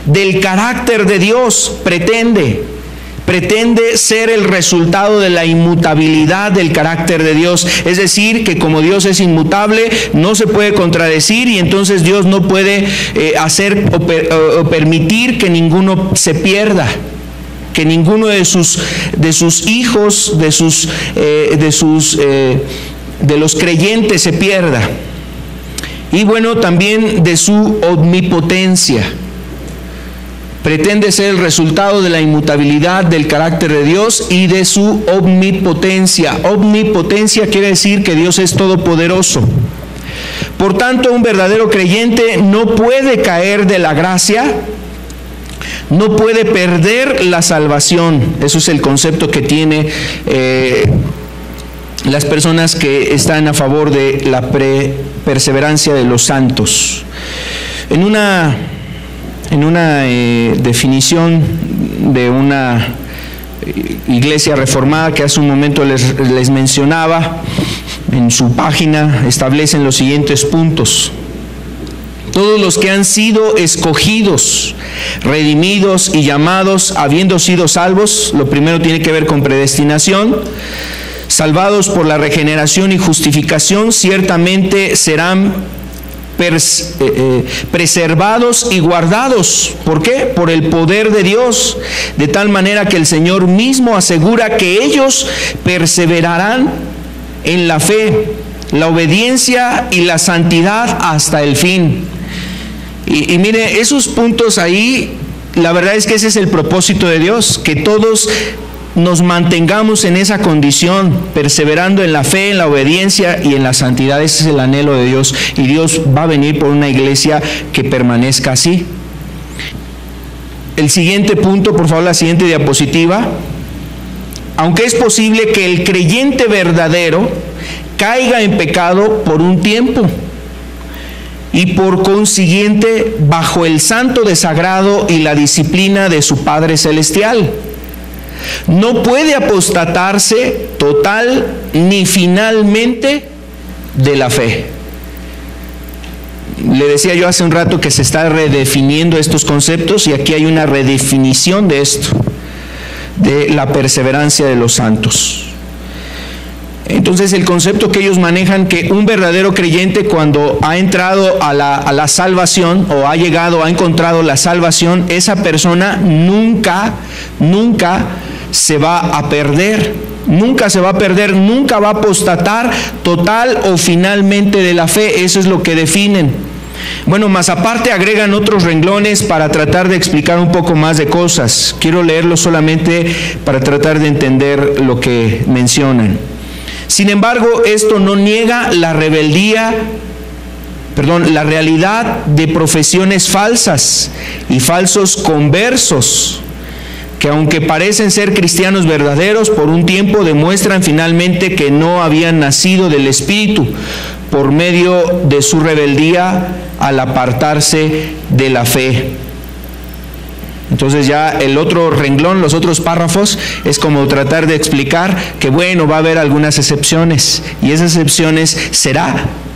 del carácter de Dios. Pretende ser el resultado de la inmutabilidad del carácter de Dios. Es decir, que como Dios es inmutable, no se puede contradecir, y entonces Dios no puede hacer o permitir que ninguno se pierda, que ninguno de sus hijos, de los creyentes se pierda. Y bueno, también de su omnipotencia. Pretende ser el resultado de la inmutabilidad del carácter de Dios y de su omnipotencia. Omnipotencia quiere decir que Dios es todopoderoso. Por tanto, un verdadero creyente no puede caer de la gracia, no puede perder la salvación. Eso es el concepto que tiene las personas que están a favor de la perseverancia de los santos. En una definición de una iglesia reformada que hace un momento les mencionaba, en su página establecen los siguientes puntos. Todos los que han sido escogidos, redimidos y llamados, habiendo sido salvos, lo primero tiene que ver con predestinación, salvados por la regeneración y justificación, ciertamente serán preservados y guardados. ¿Por qué? Por el poder de Dios, de tal manera que el Señor mismo asegura que ellos perseverarán en la fe, la obediencia y la santidad hasta el fin. Y mire, esos puntos ahí, la verdad es que ese es el propósito de Dios, que todos nos mantengamos en esa condición, perseverando en la fe, en la obediencia y en la santidad. Ese es el anhelo de Dios, y Dios va a venir por una iglesia que permanezca así. El siguiente punto, por favor, la siguiente diapositiva. Aunque es posible que el creyente verdadero caiga en pecado por un tiempo, y por consiguiente bajo el santo desagrado y la disciplina de su Padre Celestial, no puede apostatarse total ni finalmente de la fe. Le decía yo hace un rato que se está redefiniendo estos conceptos, y aquí hay una redefinición de esto, de la perseverancia de los santos. Entonces, el concepto que ellos manejan, que un verdadero creyente, cuando ha entrado a la salvación, o ha encontrado la salvación, esa persona nunca se va a perder, nunca va a apostatar total o finalmente de la fe. Eso es lo que definen. Bueno, más aparte agregan otros renglones para tratar de explicar un poco más de cosas. Quiero leerlo solamente para tratar de entender lo que mencionan. Sin embargo, esto no niega la realidad de profesiones falsas y falsos conversos que aunque parecen ser cristianos verdaderos, por un tiempo demuestran finalmente que no habían nacido del Espíritu por medio de su rebeldía al apartarse de la fe. Entonces ya el otro renglón, los otros párrafos, es como tratar de explicar que bueno, va a haber algunas excepciones, y esas excepciones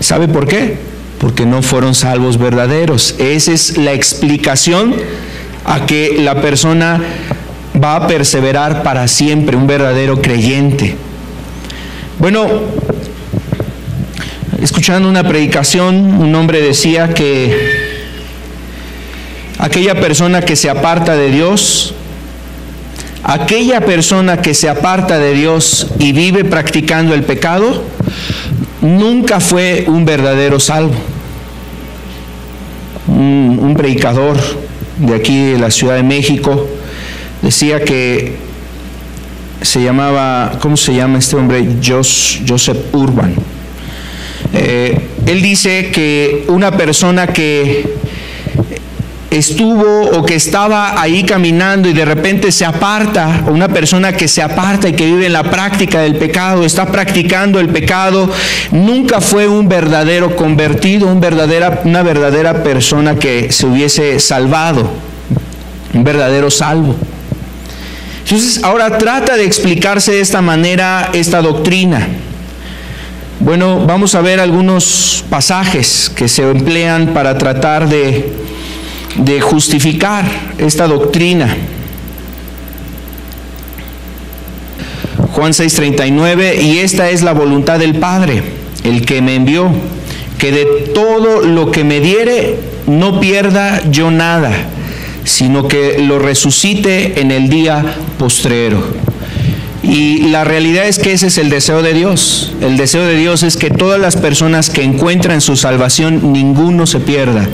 ¿sabe por qué? Porque no fueron salvos verdaderos. Esa es la explicación a que la persona va a perseverar para siempre, un verdadero creyente. Bueno, escuchando una predicación, un hombre decía que aquella persona que se aparta de Dios, y vive practicando el pecado, nunca fue un verdadero salvo. Un predicador de aquí de la Ciudad de México decía que se llamaba, ¿cómo se llama este hombre? Joseph Urban. Él dice que una persona que estuvo o que estaba ahí caminando y de repente se aparta, o una persona que se aparta y que vive en la práctica del pecado, está practicando el pecado, nunca fue un verdadero convertido, una verdadera persona que se hubiese salvado, un verdadero salvo. Entonces ahora trata de explicarse de esta manera esta doctrina. Bueno, vamos a ver algunos pasajes que se emplean para tratar de justificar esta doctrina. Juan 6:39, y esta es la voluntad del Padre, el que me envió, que de todo lo que me diere no pierda yo nada, sino que lo resucite en el día postrero. Y la realidad es que ese es el deseo de Dios. El deseo de Dios es que todas las personas que encuentran su salvación, ninguno se pierda.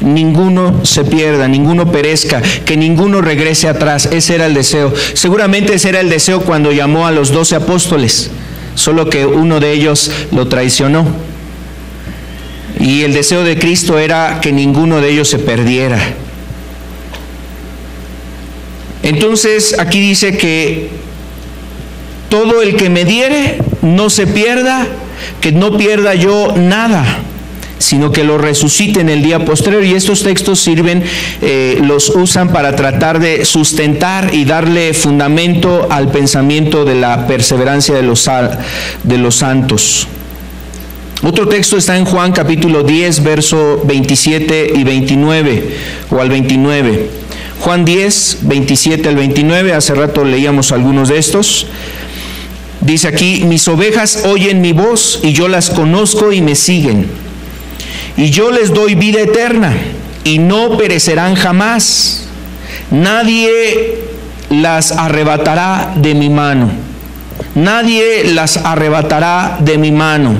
Ninguno se pierda, ninguno perezca, que ninguno regrese atrás. Ese era el deseo. Seguramente ese era el deseo cuando llamó a los 12 apóstoles, solo que uno de ellos lo traicionó. Y el deseo de Cristo era que ninguno de ellos se perdiera. Entonces aquí dice que todo el que me diere no se pierda, que no pierda yo nada, sino que lo resucite en el día postrero. Y estos textos sirven, los usan para tratar de sustentar y darle fundamento al pensamiento de la perseverancia de los santos. Otro texto está en Juan capítulo 10, verso 27 y 29, o al 29. Juan 10, 27 al 29, hace rato leíamos algunos de estos. Dice aquí: mis ovejas oyen mi voz, y yo las conozco y me siguen. Y yo les doy vida eterna, y no perecerán jamás. Nadie las arrebatará de mi mano. Nadie las arrebatará de mi mano.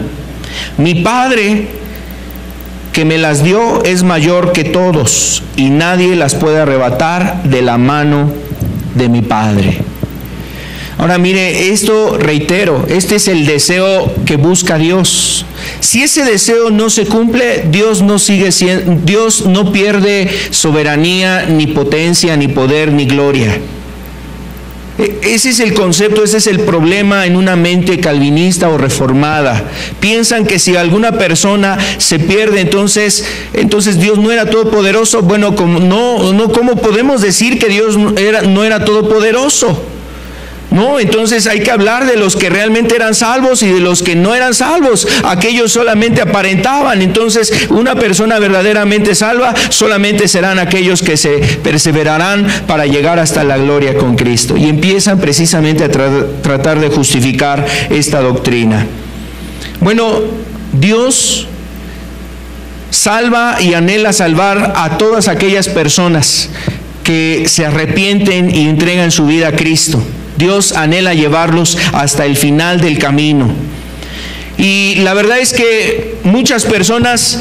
Mi Padre que me las dio es mayor que todos, y nadie las puede arrebatar de la mano de mi Padre. Ahora mire, esto reitero, este es el deseo que busca Dios. Si ese deseo no se cumple, Dios no pierde soberanía, ni potencia, ni poder, ni gloria. Ese es el concepto, ese es el problema en una mente calvinista o reformada. Piensan que si alguna persona se pierde, entonces Dios no era todopoderoso. Bueno, ¿cómo podemos decir que Dios no era todopoderoso? No, entonces hay que hablar de los que realmente eran salvos y de los que no eran salvos. Aquellos solamente aparentaban. Entonces, una persona verdaderamente salva solamente serán aquellos que se perseverarán para llegar hasta la gloria con Cristo. Y empiezan precisamente a tratar de justificar esta doctrina. Bueno, Dios salva y anhela salvar a todas aquellas personas que se arrepienten y entregan su vida a Cristo. Dios anhela llevarlos hasta el final del camino. Y la verdad es que muchas personas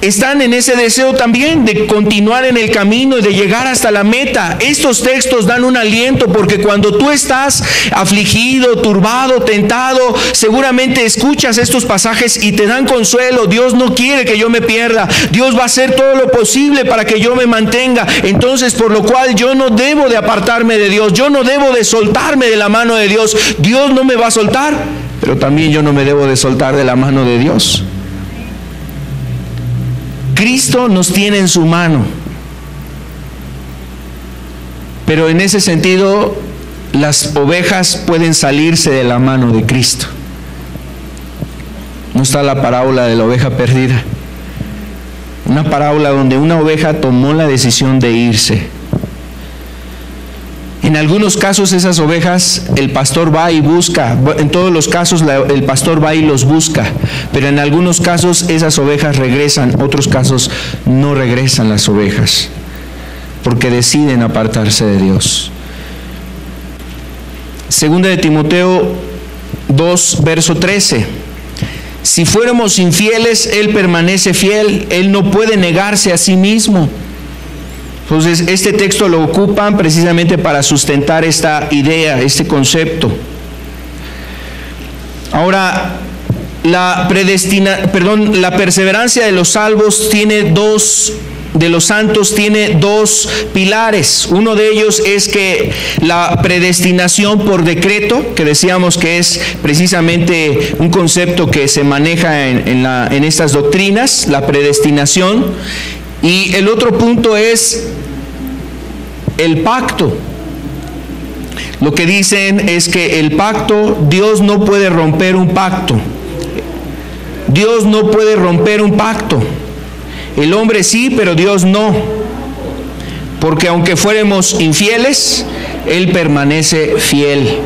están en ese deseo también de continuar en el camino y de llegar hasta la meta. Estos textos dan un aliento, porque cuando tú estás afligido, turbado, tentado, seguramente escuchas estos pasajes y te dan consuelo. Dios no quiere que yo me pierda. Dios va a hacer todo lo posible para que yo me mantenga. Entonces, por lo cual yo no debo de apartarme de Dios. Yo no debo de soltarme de la mano de Dios. Dios no me va a soltar, pero también yo no me debo de soltar de la mano de Dios. Cristo nos tiene en su mano, pero en ese sentido las ovejas pueden salirse de la mano de Cristo. No está la parábola de la oveja perdida, una parábola donde una oveja tomó la decisión de irse. En algunos casos esas ovejas el pastor va y busca, en todos los casos el pastor va y los busca, pero en algunos casos esas ovejas regresan, otros casos no regresan las ovejas, porque deciden apartarse de Dios. Segunda de Timoteo 2, verso 13. Si fuéramos infieles, Él permanece fiel, Él no puede negarse a sí mismo. Entonces, este texto lo ocupan precisamente para sustentar esta idea, este concepto. Ahora, la perseverancia de los salvos de los santos tiene dos pilares. Uno de ellos es que la predestinación por decreto, que decíamos que es precisamente un concepto que se maneja en estas doctrinas, la predestinación. Y el otro punto es el pacto. Lo que dicen es que el pacto, Dios no puede romper un pacto. Dios no puede romper un pacto. El hombre sí, pero Dios no. Porque aunque fuéramos infieles, Él permanece fiel.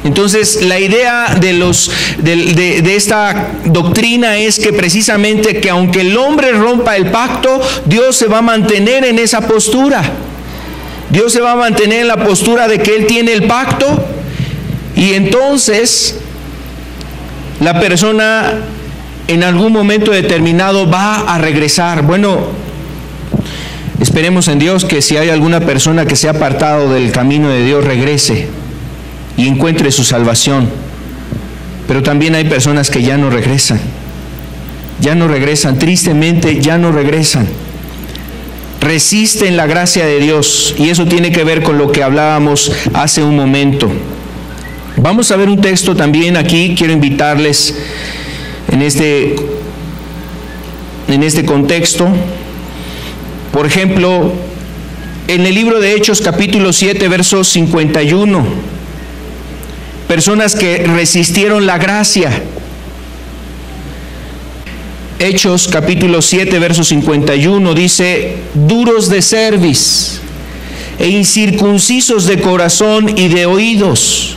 Entonces, la idea de esta doctrina es que precisamente que aunque el hombre rompa el pacto, Dios se va a mantener en esa postura. Dios se va a mantener en la postura de que Él tiene el pacto, y entonces la persona en algún momento determinado va a regresar. Bueno, esperemos en Dios que si hay alguna persona que se ha apartado del camino de Dios, regrese y encuentre su salvación. Pero también hay personas que ya no regresan, tristemente ya no regresan. Resisten la gracia de Dios, y eso tiene que ver con lo que hablábamos hace un momento. Vamos a ver un texto también aquí. Quiero invitarles en este contexto. Por ejemplo, en el libro de Hechos capítulo 7, verso 51. Personas que resistieron la gracia. Hechos capítulo 7, verso 51 dice: duros de cerviz e incircuncisos de corazón y de oídos,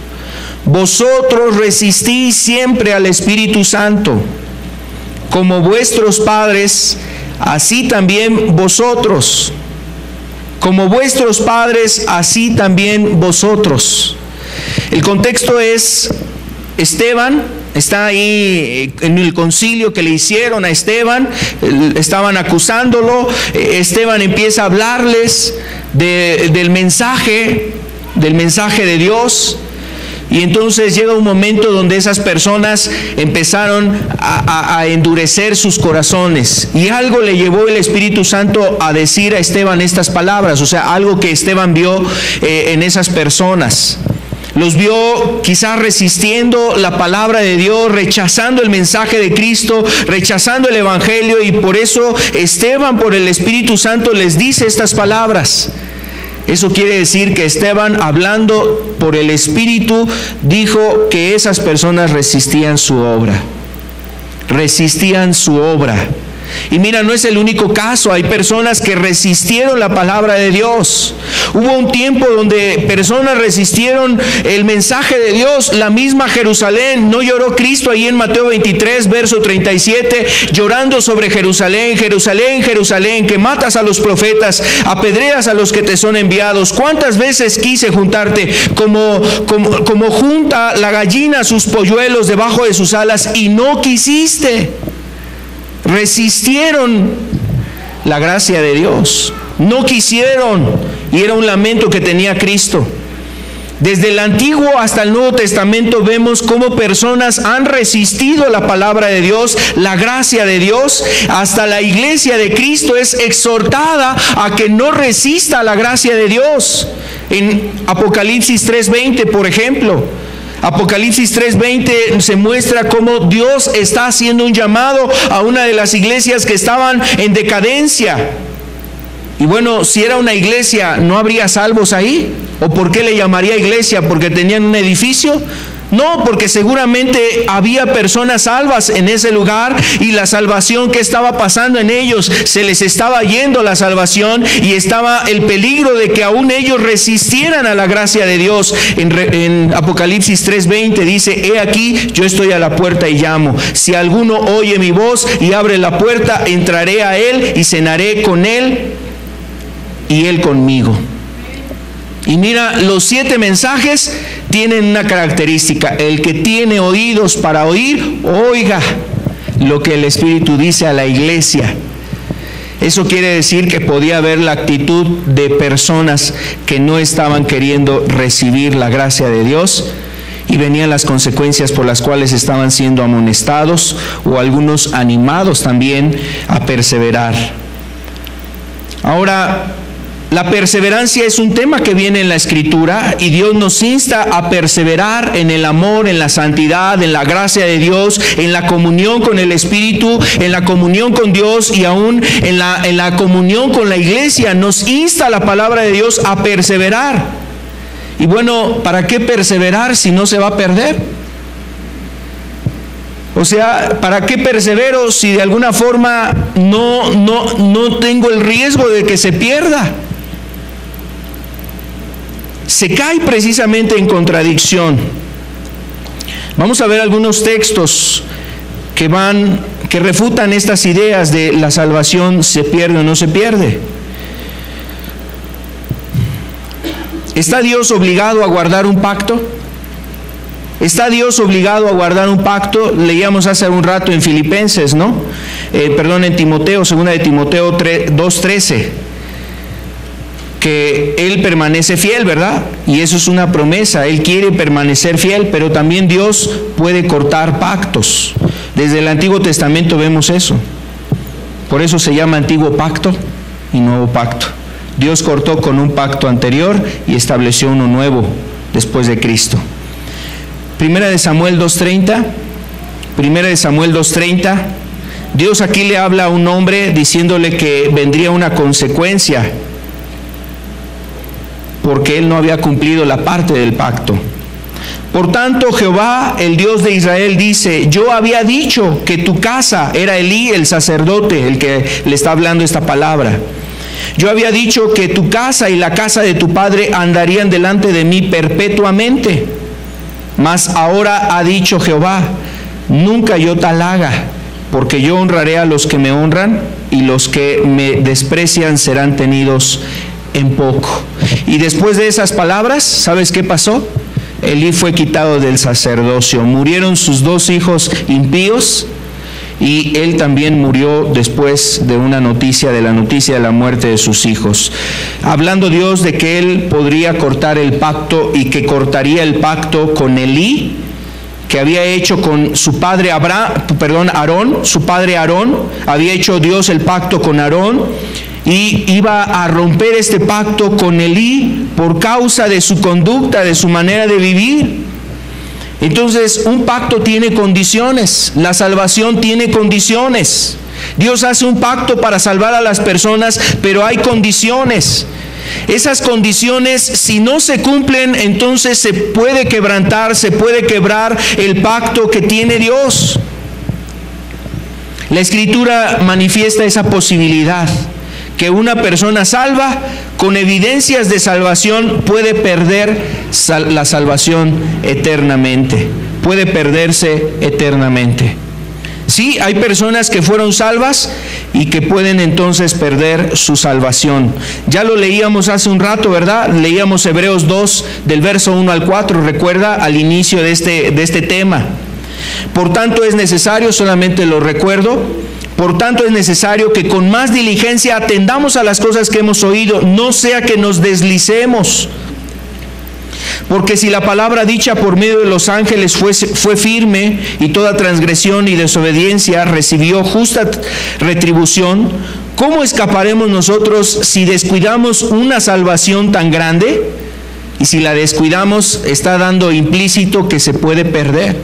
vosotros resistís siempre al Espíritu Santo, como vuestros padres, así también vosotros. Como vuestros padres, así también vosotros. El contexto es Esteban. Está ahí en el concilio que le hicieron a Esteban, estaban acusándolo. Esteban empieza a hablarles del mensaje de Dios. Y entonces llega un momento donde esas personas empezaron a endurecer sus corazones. Y algo le llevó el Espíritu Santo a decir a Esteban estas palabras. O sea, algo que Esteban vio en esas personas. Los vio quizás resistiendo la palabra de Dios, rechazando el mensaje de Cristo, rechazando el Evangelio, y por eso Esteban, por el Espíritu Santo, les dice estas palabras. Eso quiere decir que Esteban, hablando por el Espíritu, dijo que esas personas resistían su obra. Resistían su obra. Y mira, no es el único caso. Hay personas que resistieron la palabra de Dios. Hubo un tiempo donde personas resistieron el mensaje de Dios. La misma Jerusalén. ¿No lloró Cristo ahí en Mateo 23, verso 37, llorando sobre Jerusalén? Jerusalén, Jerusalén, que matas a los profetas, apedreas a los que te son enviados. ¿Cuántas veces quise juntarte como junta la gallina sus polluelos debajo de sus alas, y no quisiste? Resistieron la gracia de Dios. No quisieron, y era un lamento que tenía Cristo. Desde el Antiguo hasta el Nuevo Testamento vemos cómo personas han resistido la palabra de Dios, la gracia de Dios. Hasta la iglesia de Cristo es exhortada a que no resista la gracia de Dios. En Apocalipsis 3:20, por ejemplo, Apocalipsis 3:20 se muestra cómo Dios está haciendo un llamado a una de las iglesias que estaban en decadencia. Y bueno, si era una iglesia, ¿no habría salvos ahí? ¿O por qué le llamaría iglesia? ¿Porque tenían un edificio? No, porque seguramente había personas salvas en ese lugar, y la salvación que estaba pasando en ellos, se les estaba yendo la salvación, y estaba el peligro de que aún ellos resistieran a la gracia de Dios. En Apocalipsis 3:20 dice: he aquí, yo estoy a la puerta y llamo. Si alguno oye mi voz y abre la puerta, entraré a él y cenaré con él y él conmigo. Y mira, los 7 mensajes tienen una característica: el que tiene oídos para oír, oiga lo que el Espíritu dice a la iglesia. Eso quiere decir que podía haber la actitud de personas que no estaban queriendo recibir la gracia de Dios, y venían las consecuencias por las cuales estaban siendo amonestados, o algunos animados también a perseverar. Ahora, la perseverancia es un tema que viene en la Escritura, y Dios nos insta a perseverar en el amor, en la santidad, en la gracia de Dios, en la comunión con el Espíritu, en la comunión con Dios, y aún en la comunión con la iglesia. Nos insta la palabra de Dios a perseverar. Y bueno, ¿para qué perseverar si no se va a perder? O sea, ¿para qué persevero si de alguna forma no tengo el riesgo de que se pierda? Se cae precisamente en contradicción. Vamos a ver algunos textos que refutan estas ideas de la salvación se pierde o no se pierde. ¿Está Dios obligado a guardar un pacto? ¿Está Dios obligado a guardar un pacto? Leíamos hace un rato en Filipenses, ¿no? En Timoteo, 2 de Timoteo 2:13. Que Él permanece fiel, ¿verdad? Y eso es una promesa. Él quiere permanecer fiel, pero también Dios puede cortar pactos. Desde el Antiguo Testamento vemos eso. Por eso se llama Antiguo Pacto y Nuevo Pacto. Dios cortó con un pacto anterior y estableció uno nuevo después de Cristo. Primera de Samuel 2:30. Dios aquí le habla a un hombre diciéndole que vendría una consecuencia porque él no había cumplido la parte del pacto. Por tanto, Jehová, el Dios de Israel, dice: yo había dicho que tu casa, era Elí, el sacerdote, el que le está hablando esta palabra. Yo había dicho que tu casa y la casa de tu padre andarían delante de mí perpetuamente. Mas ahora ha dicho Jehová: nunca yo tal haga, porque yo honraré a los que me honran, y los que me desprecian serán tenidos en poco. Y después de esas palabras, ¿sabes qué pasó? Elí fue quitado del sacerdocio. Murieron sus 2 hijos impíos, y él también murió después de la noticia de la muerte de sus hijos. Hablando Dios de que él podría cortar el pacto, y que cortaría el pacto con Elí, que había hecho con su padre Aarón, su padre Aarón. Había hecho Dios el pacto con Aarón, y iba a romper este pacto con Elí por causa de su conducta, de su manera de vivir. Entonces, un pacto tiene condiciones, la salvación tiene condiciones. Dios hace un pacto para salvar a las personas, pero hay condiciones. Esas condiciones, si no se cumplen, entonces se puede quebrantar, se puede quebrar el pacto que tiene Dios. La Escritura manifiesta esa posibilidad, que una persona salva, con evidencias de salvación, puede perder la salvación eternamente, puede perderse eternamente. Sí, hay personas que fueron salvas y que pueden entonces perder su salvación. Ya lo leíamos hace un rato, ¿verdad? Leíamos Hebreos 2, del verso 1 al 4, recuerda, al inicio de este tema. Por tanto, es necesario, solamente lo recuerdo, Por tanto, es necesario que con más diligencia atendamos a las cosas que hemos oído, no sea que nos deslicemos. Porque si la palabra dicha por medio de los ángeles fue firme, y toda transgresión y desobediencia recibió justa retribución, ¿cómo escaparemos nosotros si descuidamos una salvación tan grande? Y si la descuidamos, está dando implícito que se puede perder.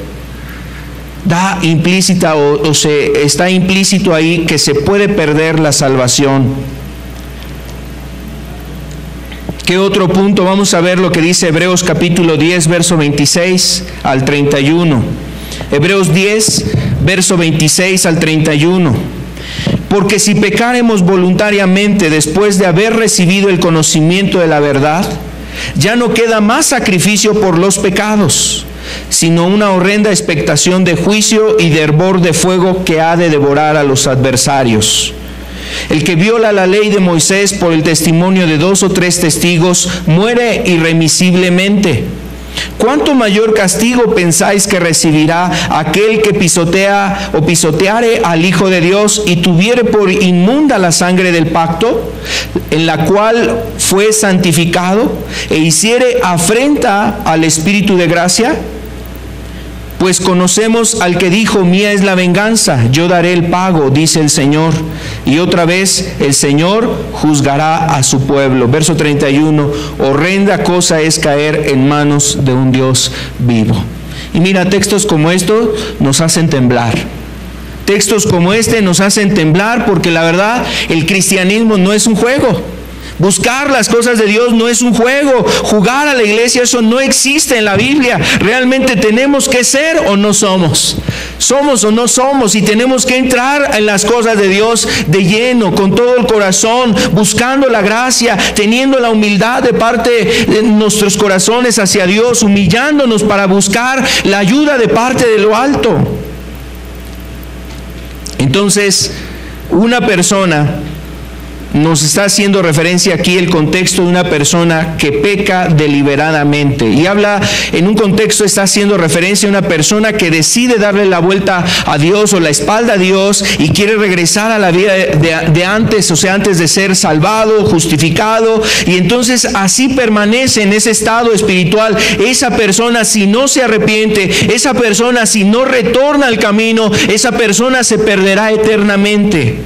Da implícita está implícito ahí que se puede perder la salvación. ¿Qué otro punto? Vamos a ver lo que dice Hebreos capítulo 10, verso 26 al 31. Hebreos 10, verso 26 al 31. Porque si pecáremos voluntariamente después de haber recibido el conocimiento de la verdad, ya no queda más sacrificio por los pecados, sino una horrenda expectación de juicio y de hervor de fuego que ha de devorar a los adversarios. El que viola la ley de Moisés por el testimonio de 2 o 3 testigos muere irremisiblemente. ¿Cuánto mayor castigo pensáis que recibirá aquel que pisotea o pisoteare al Hijo de Dios y tuviere por inmunda la sangre del pacto, en la cual fue santificado, e hiciere afrenta al Espíritu de gracia? Pues conocemos al que dijo: mía es la venganza, yo daré el pago, dice el Señor. Y otra vez el Señor juzgará a su pueblo. Verso 31, horrenda cosa es caer en manos de un Dios vivo. Y mira, textos como estos nos hacen temblar. Textos como este nos hacen temblar porque la verdad, el cristianismo no es un juego. Buscar las cosas de Dios no es un juego. Jugar a la iglesia, eso no existe en la Biblia. Realmente tenemos que ser o no somos. Somos o no somos, y tenemos que entrar en las cosas de Dios de lleno, con todo el corazón, buscando la gracia, teniendo la humildad de parte de nuestros corazones hacia Dios, humillándonos para buscar la ayuda de parte de lo alto. Entonces, una persona, nos está haciendo referencia aquí el contexto de una persona que peca deliberadamente, y habla en un contexto, está haciendo referencia a una persona que decide darle la vuelta a Dios o la espalda a Dios y quiere regresar a la vida de antes, o sea, antes de ser salvado, justificado, y entonces así permanece en ese estado espiritual. Esa persona, si no se arrepiente, esa persona, si no retorna al camino, esa persona se perderá eternamente.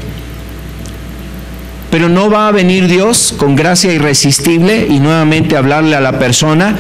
Pero no va a venir Dios con gracia irresistible y nuevamente hablarle a la persona,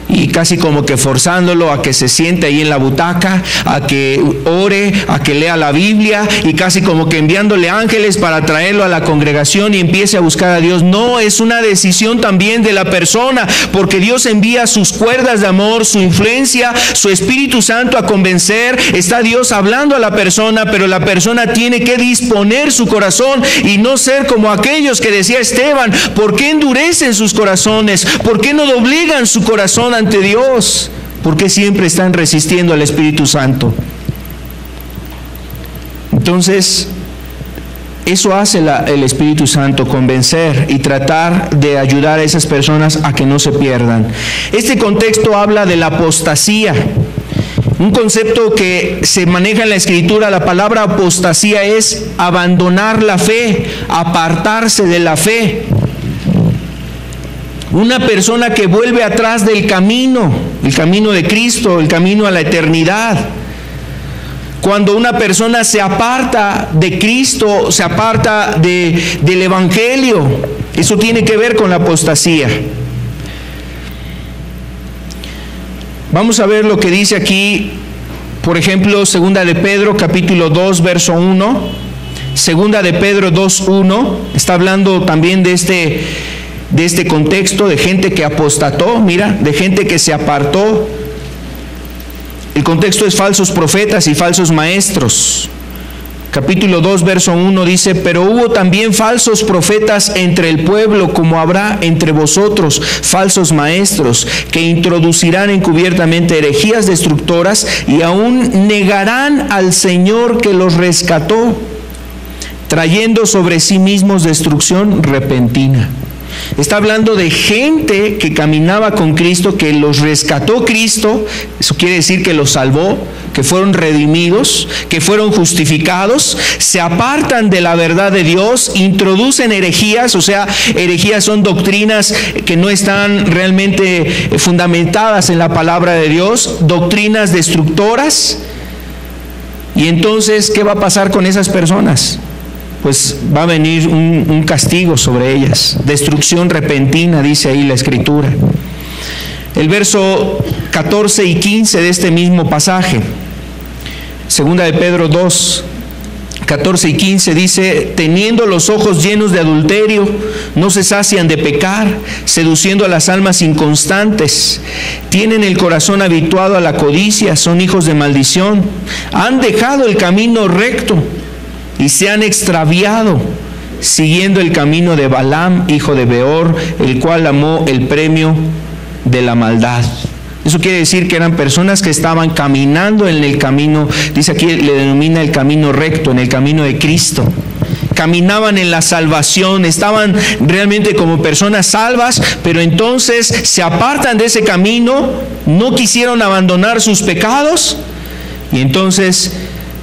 y casi como que forzándolo a que se siente ahí en la butaca, a que ore, a que lea la Biblia, y casi como que enviándole ángeles para traerlo a la congregación y empiece a buscar a Dios. No, es una decisión también de la persona, porque Dios envía sus cuerdas de amor, su influencia, su Espíritu Santo a convencer. Está Dios hablando a la persona, pero la persona tiene que disponer su corazón y no ser como aquellos que decía Esteban: ¿por qué endurecen sus corazones? ¿Por qué no doblegan su corazón ante Dios? Porque siempre están resistiendo al Espíritu Santo. Entonces, eso hace el Espíritu Santo, convencer y tratar de ayudar a esas personas a que no se pierdan. Este contexto habla de la apostasía, un concepto que se maneja en la Escritura. La palabra apostasía es abandonar la fe, apartarse de la fe. Una persona que vuelve atrás del camino, el camino de Cristo, el camino a la eternidad. Cuando una persona se aparta de Cristo, se aparta del Evangelio, eso tiene que ver con la apostasía. Vamos a ver lo que dice aquí, por ejemplo, Segunda de Pedro, capítulo 2, verso 1. Segunda de Pedro 2:1, está hablando también de este contexto de gente que apostató, mira, de gente que se apartó. El contexto es falsos profetas y falsos maestros. Capítulo 2, verso 1 dice: pero hubo también falsos profetas entre el pueblo, como habrá entre vosotros falsos maestros, que introducirán encubiertamente herejías destructoras, y aún negarán al Señor que los rescató, trayendo sobre sí mismos destrucción repentina. Está hablando de gente que caminaba con Cristo, que los rescató Cristo. Eso quiere decir que los salvó, que fueron redimidos, que fueron justificados. Se apartan de la verdad de Dios, introducen herejías. O sea, herejías son doctrinas que no están realmente fundamentadas en la palabra de Dios, doctrinas destructoras. Y entonces, ¿qué va a pasar con esas personas? Pues va a venir un castigo sobre ellas, destrucción repentina, dice ahí la Escritura. El verso 14 y 15 de este mismo pasaje, segunda de Pedro 2, 14 y 15 dice: teniendo los ojos llenos de adulterio, no se sacian de pecar, seduciendo a las almas inconstantes. Tienen el corazón habituado a la codicia, son hijos de maldición. Han dejado el camino recto y se han extraviado, siguiendo el camino de Balaam, hijo de Beor, el cual amó el premio de la maldad. Eso quiere decir que eran personas que estaban caminando en el camino, dice aquí, le denomina el camino recto, en el camino de Cristo. Caminaban en la salvación, estaban realmente como personas salvas, pero entonces se apartan de ese camino, no quisieron abandonar sus pecados, y entonces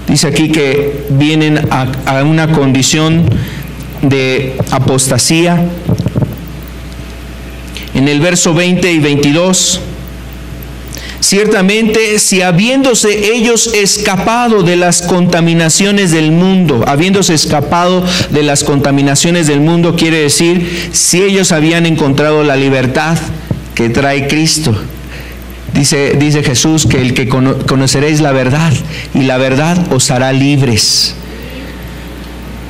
dice aquí que vienen a una condición de apostasía. En el verso 20 y 22, ciertamente, si habiéndose ellos escapado de las contaminaciones del mundo, habiéndose escapado de las contaminaciones del mundo, quiere decir, si ellos habían encontrado la libertad que trae Cristo. Dice Jesús que el que conoceréis la verdad, y la verdad os hará libres.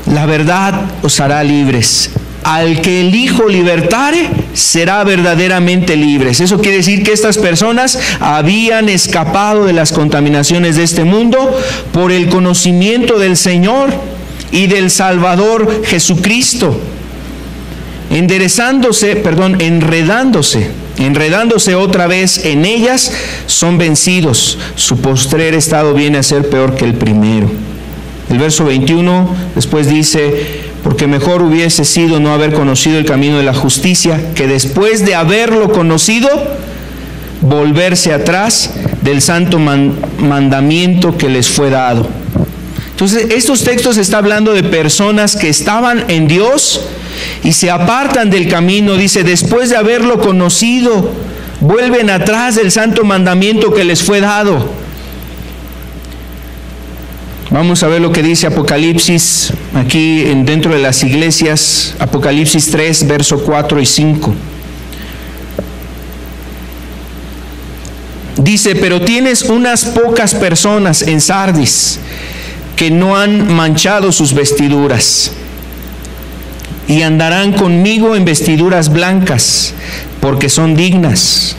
La verdad os hará libres. Al que el Hijo libertare, será verdaderamente libres. Eso quiere decir que estas personas habían escapado de las contaminaciones de este mundo por el conocimiento del Señor y del Salvador Jesucristo. Enredándose otra vez en ellas, son vencidos. Su postrer estado viene a ser peor que el primero. El verso 21 después dice: porque mejor hubiese sido no haber conocido el camino de la justicia, que después de haberlo conocido, volverse atrás del santo mandamiento que les fue dado. Entonces, estos textos están hablando de personas que estaban en Dios y se apartan del camino. Dice, después de haberlo conocido, vuelven atrás del santo mandamiento que les fue dado. Vamos a ver lo que dice Apocalipsis, aquí dentro de las iglesias, Apocalipsis 3, verso 4 y 5. Dice, pero tienes unas pocas personas en Sardis que no han manchado sus vestiduras, y andarán conmigo en vestiduras blancas, porque son dignas.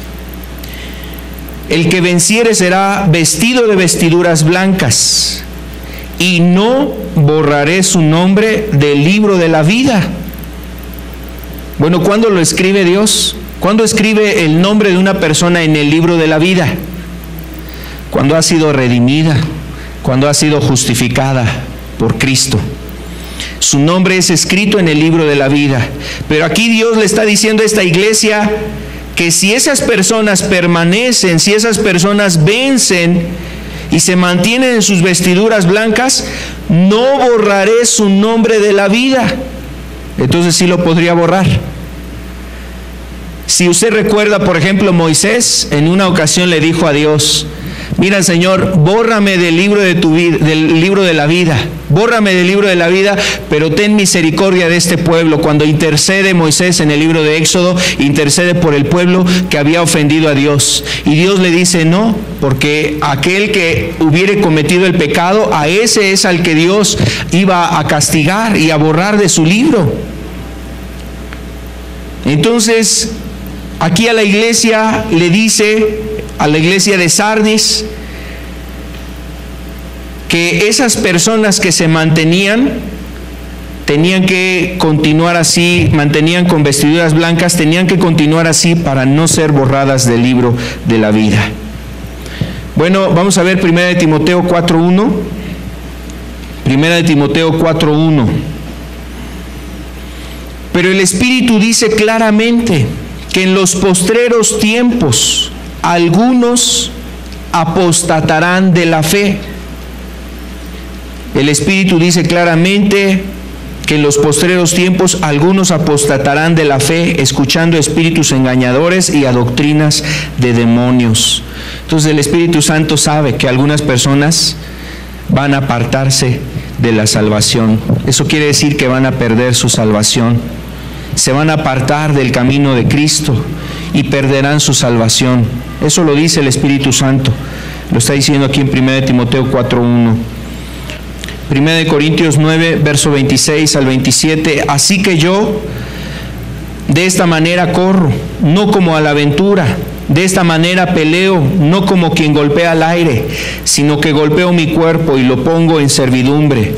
El que venciere será vestido de vestiduras blancas, y no borraré su nombre del libro de la vida. Bueno, ¿cuándo lo escribe Dios? ¿Cuándo escribe el nombre de una persona en el libro de la vida? Cuando ha sido redimida, cuando ha sido justificada por Cristo. Su nombre es escrito en el libro de la vida. Pero aquí Dios le está diciendo a esta iglesia que si esas personas permanecen, si esas personas vencen y se mantienen en sus vestiduras blancas, no borraré su nombre de la vida. Entonces sí lo podría borrar. Si usted recuerda, por ejemplo, Moisés en una ocasión le dijo a Dios: mira, Señor, bórrame del libro de tu vida, del libro de la vida. Bórrame del libro de la vida, pero ten misericordia de este pueblo. Cuando intercede Moisés en el libro de Éxodo, intercede por el pueblo que había ofendido a Dios. Y Dios le dice: no, porque aquel que hubiere cometido el pecado, a ese es al que Dios iba a castigar y a borrar de su libro. Entonces, aquí a la iglesia le dice, a la iglesia de Sardis, que esas personas que se mantenían, tenían que continuar así, mantenían con vestiduras blancas, tenían que continuar así para no ser borradas del libro de la vida. Bueno, vamos a ver 1 de Timoteo 4.1. 1 de Timoteo 4.1. Pero el Espíritu dice claramente que en los postreros tiempos algunos apostatarán de la fe. El Espíritu dice claramente que en los postreros tiempos algunos apostatarán de la fe, escuchando espíritus engañadores y a doctrinas de demonios. Entonces el Espíritu Santo sabe que algunas personas van a apartarse de la salvación. Eso quiere decir que van a perder su salvación. Se van a apartar del camino de Cristo y perderán su salvación. Eso lo dice el Espíritu Santo. Lo está diciendo aquí en 1 Timoteo 4:1. 1 Corintios 9, verso 26 al 27. Así que yo de esta manera corro, no como a la aventura. De esta manera peleo, no como quien golpea al aire, sino que golpeo mi cuerpo y lo pongo en servidumbre.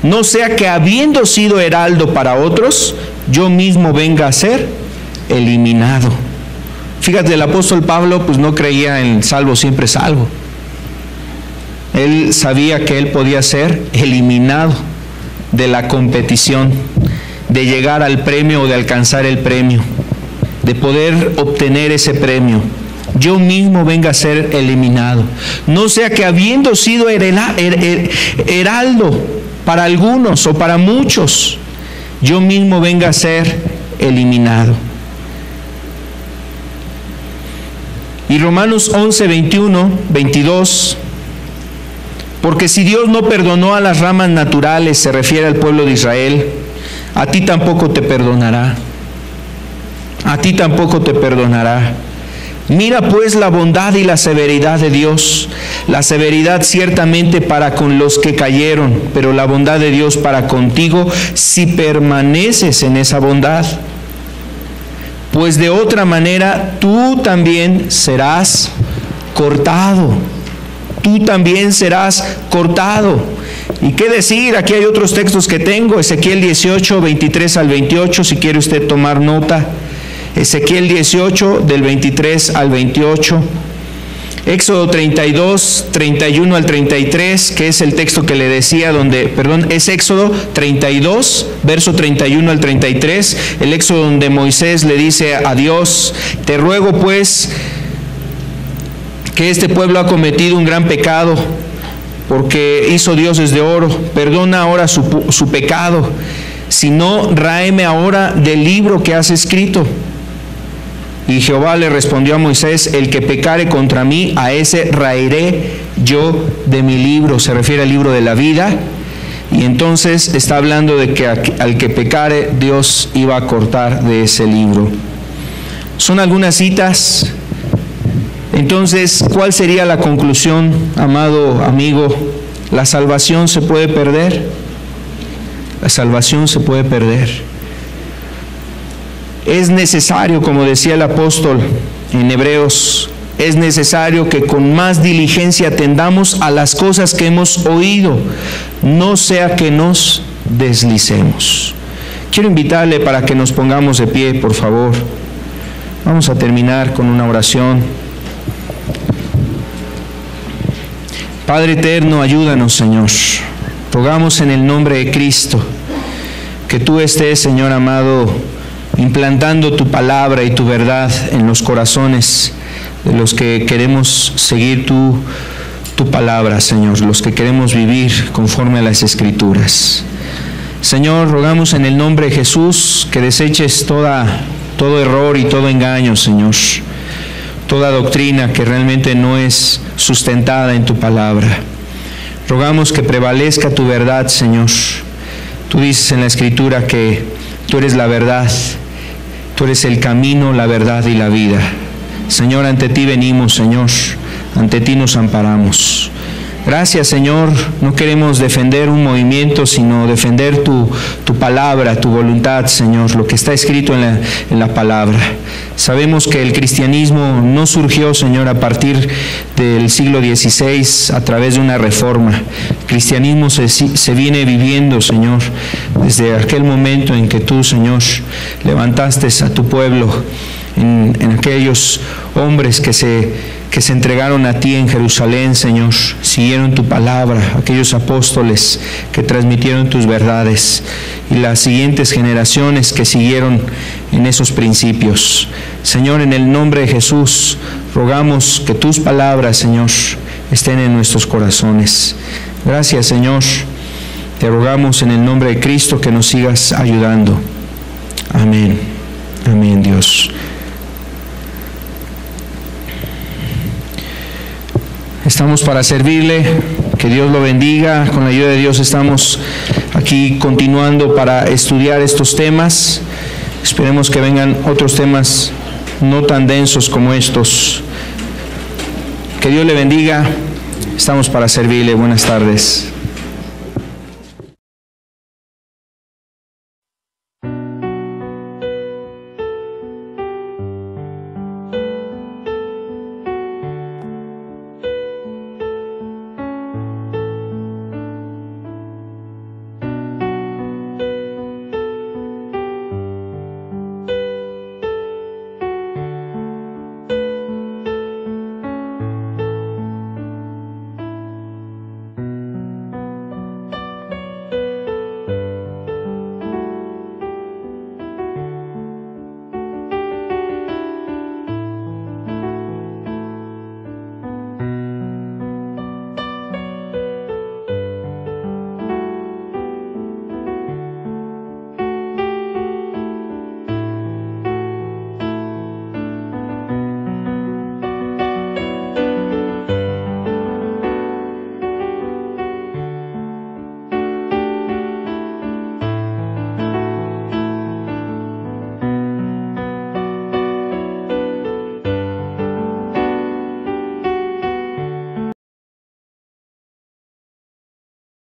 No sea que habiendo sido heraldo para otros, yo mismo venga a ser eliminado. Fíjate, el apóstol Pablo pues no creía en salvo siempre salvo. Él sabía que él podía ser eliminado de la competición, de llegar al premio o de alcanzar el premio, de poder obtener ese premio. Yo mismo venga a ser eliminado. No sea que habiendo sido heraldo para algunos o para muchos, yo mismo venga a ser eliminado. Y Romanos 11, 21, 22. Porque si Dios no perdonó a las ramas naturales, se refiere al pueblo de Israel, a ti tampoco te perdonará. A ti tampoco te perdonará. Mira pues la bondad y la severidad de Dios. La severidad ciertamente para con los que cayeron, pero la bondad de Dios para contigo si permaneces en esa bondad. Pues de otra manera tú también serás cortado. Tú también serás cortado. ¿Y qué decir? Aquí hay otros textos que tengo. Ezequiel 18, 23 al 28, si quiere usted tomar nota. Ezequiel 18, del 23 al 28. Éxodo 32, 31 al 33, que es el texto que le decía es Éxodo 32, verso 31 al 33, el Éxodo donde Moisés le dice a Dios: te ruego pues que este pueblo ha cometido un gran pecado, porque hizo dioses de oro, perdona ahora su pecado, si no, ráeme ahora del libro que has escrito. Y Jehová le respondió a Moisés: el que pecare contra mí, a ese raeré yo de mi libro. Se refiere al libro de la vida. Y entonces está hablando de que al que pecare, Dios iba a cortar de ese libro. Son algunas citas. Entonces, ¿cuál sería la conclusión, amado amigo? ¿La salvación se puede perder? La salvación se puede perder. Es necesario, como decía el apóstol en Hebreos, es necesario que con más diligencia atendamos a las cosas que hemos oído, no sea que nos deslicemos. Quiero invitarle para que nos pongamos de pie, por favor. Vamos a terminar con una oración. Padre eterno, ayúdanos, Señor. Rogamos en el nombre de Cristo que tú estés, Señor amado, implantando tu palabra y tu verdad en los corazones de los que queremos seguir tu palabra, Señor, los que queremos vivir conforme a las Escrituras. Señor, rogamos en el nombre de Jesús que deseches todo error y todo engaño, Señor, toda doctrina que realmente no es sustentada en tu palabra. Rogamos que prevalezca tu verdad, Señor. Tú dices en la Escritura que tú eres la verdad. Tú eres el camino, la verdad y la vida. Señor, ante ti venimos, Señor. Ante ti nos amparamos. Gracias, Señor. No queremos defender un movimiento, sino defender tu palabra, tu voluntad, Señor, lo que está escrito en la palabra. Sabemos que el cristianismo no surgió, Señor, a partir del siglo XVI a través de una reforma. El cristianismo se viene viviendo, Señor, desde aquel momento en que tú, Señor, levantaste a tu pueblo, en aquellos hombres que se que se entregaron a ti en Jerusalén, Señor, siguieron tu palabra, aquellos apóstoles que transmitieron tus verdades y las siguientes generaciones que siguieron en esos principios. Señor, en el nombre de Jesús, rogamos que tus palabras, Señor, estén en nuestros corazones. Gracias, Señor. Te rogamos en el nombre de Cristo que nos sigas ayudando. Amén. Amén, Dios. Estamos para servirle, que Dios lo bendiga. Con la ayuda de Dios estamos aquí continuando para estudiar estos temas. Esperemos que vengan otros temas no tan densos como estos. Que Dios le bendiga. Estamos para servirle. Buenas tardes.